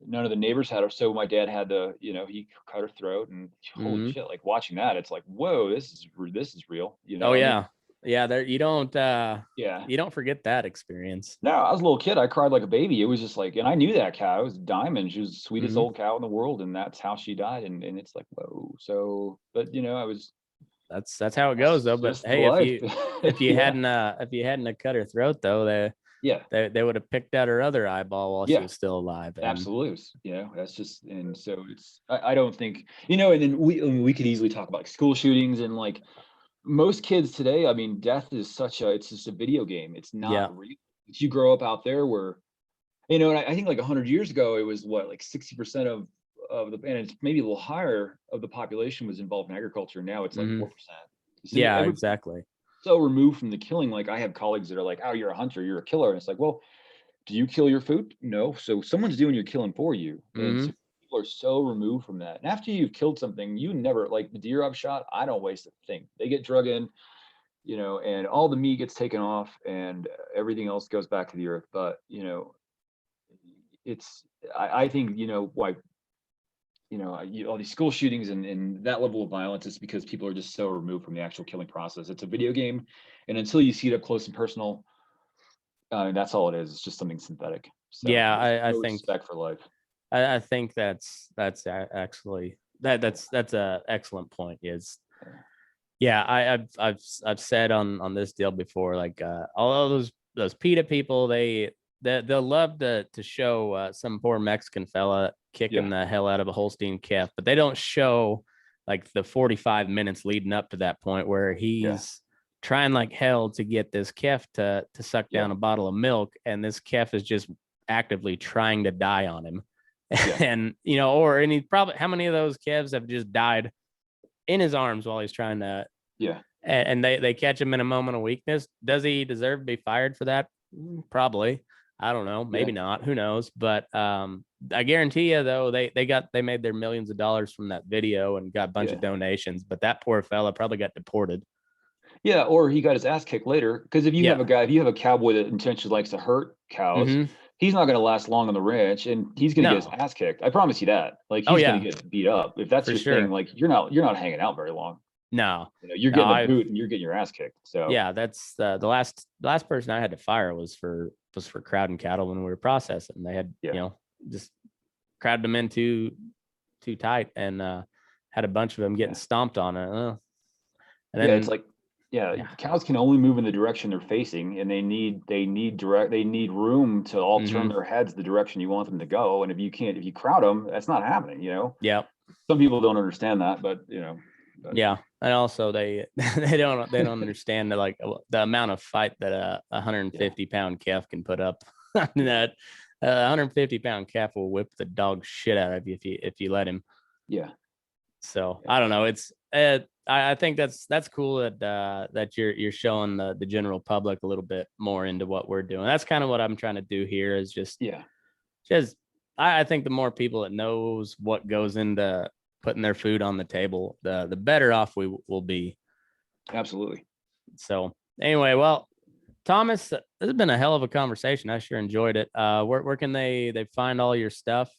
none of the neighbors had her. So my dad had to, he cut her throat, and holy shit! Like watching that, it's like, whoa, this is real. Oh yeah. Yeah, there you don't forget that experience. No, I was a little kid. I cried like a baby. It was just like, and I knew that cow. It was Diamond. She was the sweetest old cow in the world, and that's how she died. And it's like, whoa. So, but I was. That's how it goes though. But hey, if you hadn't cut her throat though, they would have picked out her other eyeball while she was still alive. Absolutely. That's just, and so it's. I don't think and then we could easily talk about like school shootings and like. Most kids today, I mean, death is it's just a video game. It's not real. If you grow up out there where, and I think like 100 years ago, it was like 60% of the, and it's maybe a little higher of the population was involved in agriculture. Now it's like 4%. So exactly. So removed from the killing, like I have colleagues that are like, oh, you're a hunter, you're a killer. And it's like, well, do you kill your food? No. So someone's doing your killing for you. And so people are so removed from that. And after you've killed something, you never, like the deer I've shot, I don't waste a thing. They get drug in, and all the meat gets taken off and everything else goes back to the earth. But, I think, why, all these school shootings and that level of violence is because people are just so removed from the actual killing process. It's a video game. And until you see it up close and personal, that's all it is. It's just something synthetic. So I think respect for life. I think that's actually that's an excellent point. Is Yeah, I've said on this deal before, like all of those PETA people, they'll love to show some poor Mexican fella kicking the hell out of a Holstein calf, but they don't show like the 45 minutes leading up to that point where he's trying like hell to get this calf to suck down a bottle of milk, and this calf is just actively trying to die on him. And and he probably, how many of those calves have just died in his arms while he's trying to, and they catch him in a moment of weakness. Does he deserve to be fired for that? Probably. I don't know, maybe not, who knows. But I guarantee you though, they made their millions of dollars from that video and got a bunch of donations, but that poor fella probably got deported. Yeah, or he got his ass kicked later. Because if you have a cowboy that intentionally likes to hurt cows, he's not going to last long on the ranch, and he's going to get his ass kicked. I promise you that. Like, he's going to get beat up. If that's your thing, like, you're not hanging out very long. No, you're getting a boot and you're getting your ass kicked. So yeah, that's the last person I had to fire was for crowding cattle when we were processing. They had just crowded them in too tight, and had a bunch of them getting stomped on it. And then it's like cows can only move in the direction they're facing, and they need room to all turn their heads the direction you want them to go. And if you crowd them, that's not happening. Yeah. Some people don't understand that, but yeah. And also they don't understand the amount of fight that a 150 pound calf can put up. That 150 pound calf will whip the dog shit out of you if you let him. Yeah. So I don't know. It's I think that's cool that you're showing the general public a little bit more into what we're doing. That's kind of what I'm trying to do here, is just I think the more people that knows what goes into putting their food on the table, the better off we will be. Absolutely. So anyway, well, Thomas, this has been a hell of a conversation. I sure enjoyed it. Where can they find all your stuff?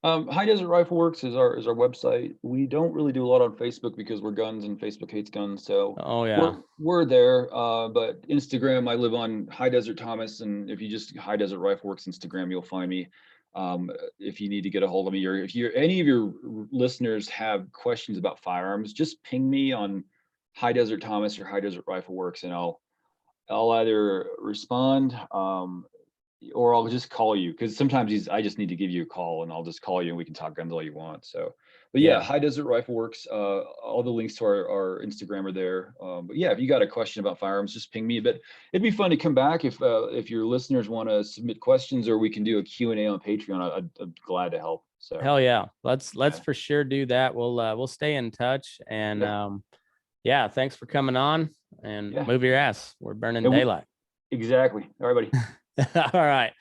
High Desert Rifleworks is our website. We don't really do a lot on Facebook because we're guns and Facebook hates guns. So we're there. But Instagram, I live on High Desert Thomas, and if you just High Desert Rifleworks Instagram, you'll find me. If you need to get a hold of me, or if any of your listeners have questions about firearms, just ping me on High Desert Thomas or High Desert Rifleworks, and I'll either respond or I'll just call you, because sometimes I just need to give you a call, and I'll just call you and we can talk guns all you want. So, but High Desert Rifleworks, all the links to our Instagram are there. But if you got a question about firearms, just ping me. But it'd be fun to come back if your listeners want to submit questions, or we can do a Q&A on Patreon. I'm glad to help. So hell yeah, let's for sure do that. We'll stay in touch, and thanks for coming on, and move your ass. We're burning daylight. Exactly. All right, buddy. All right.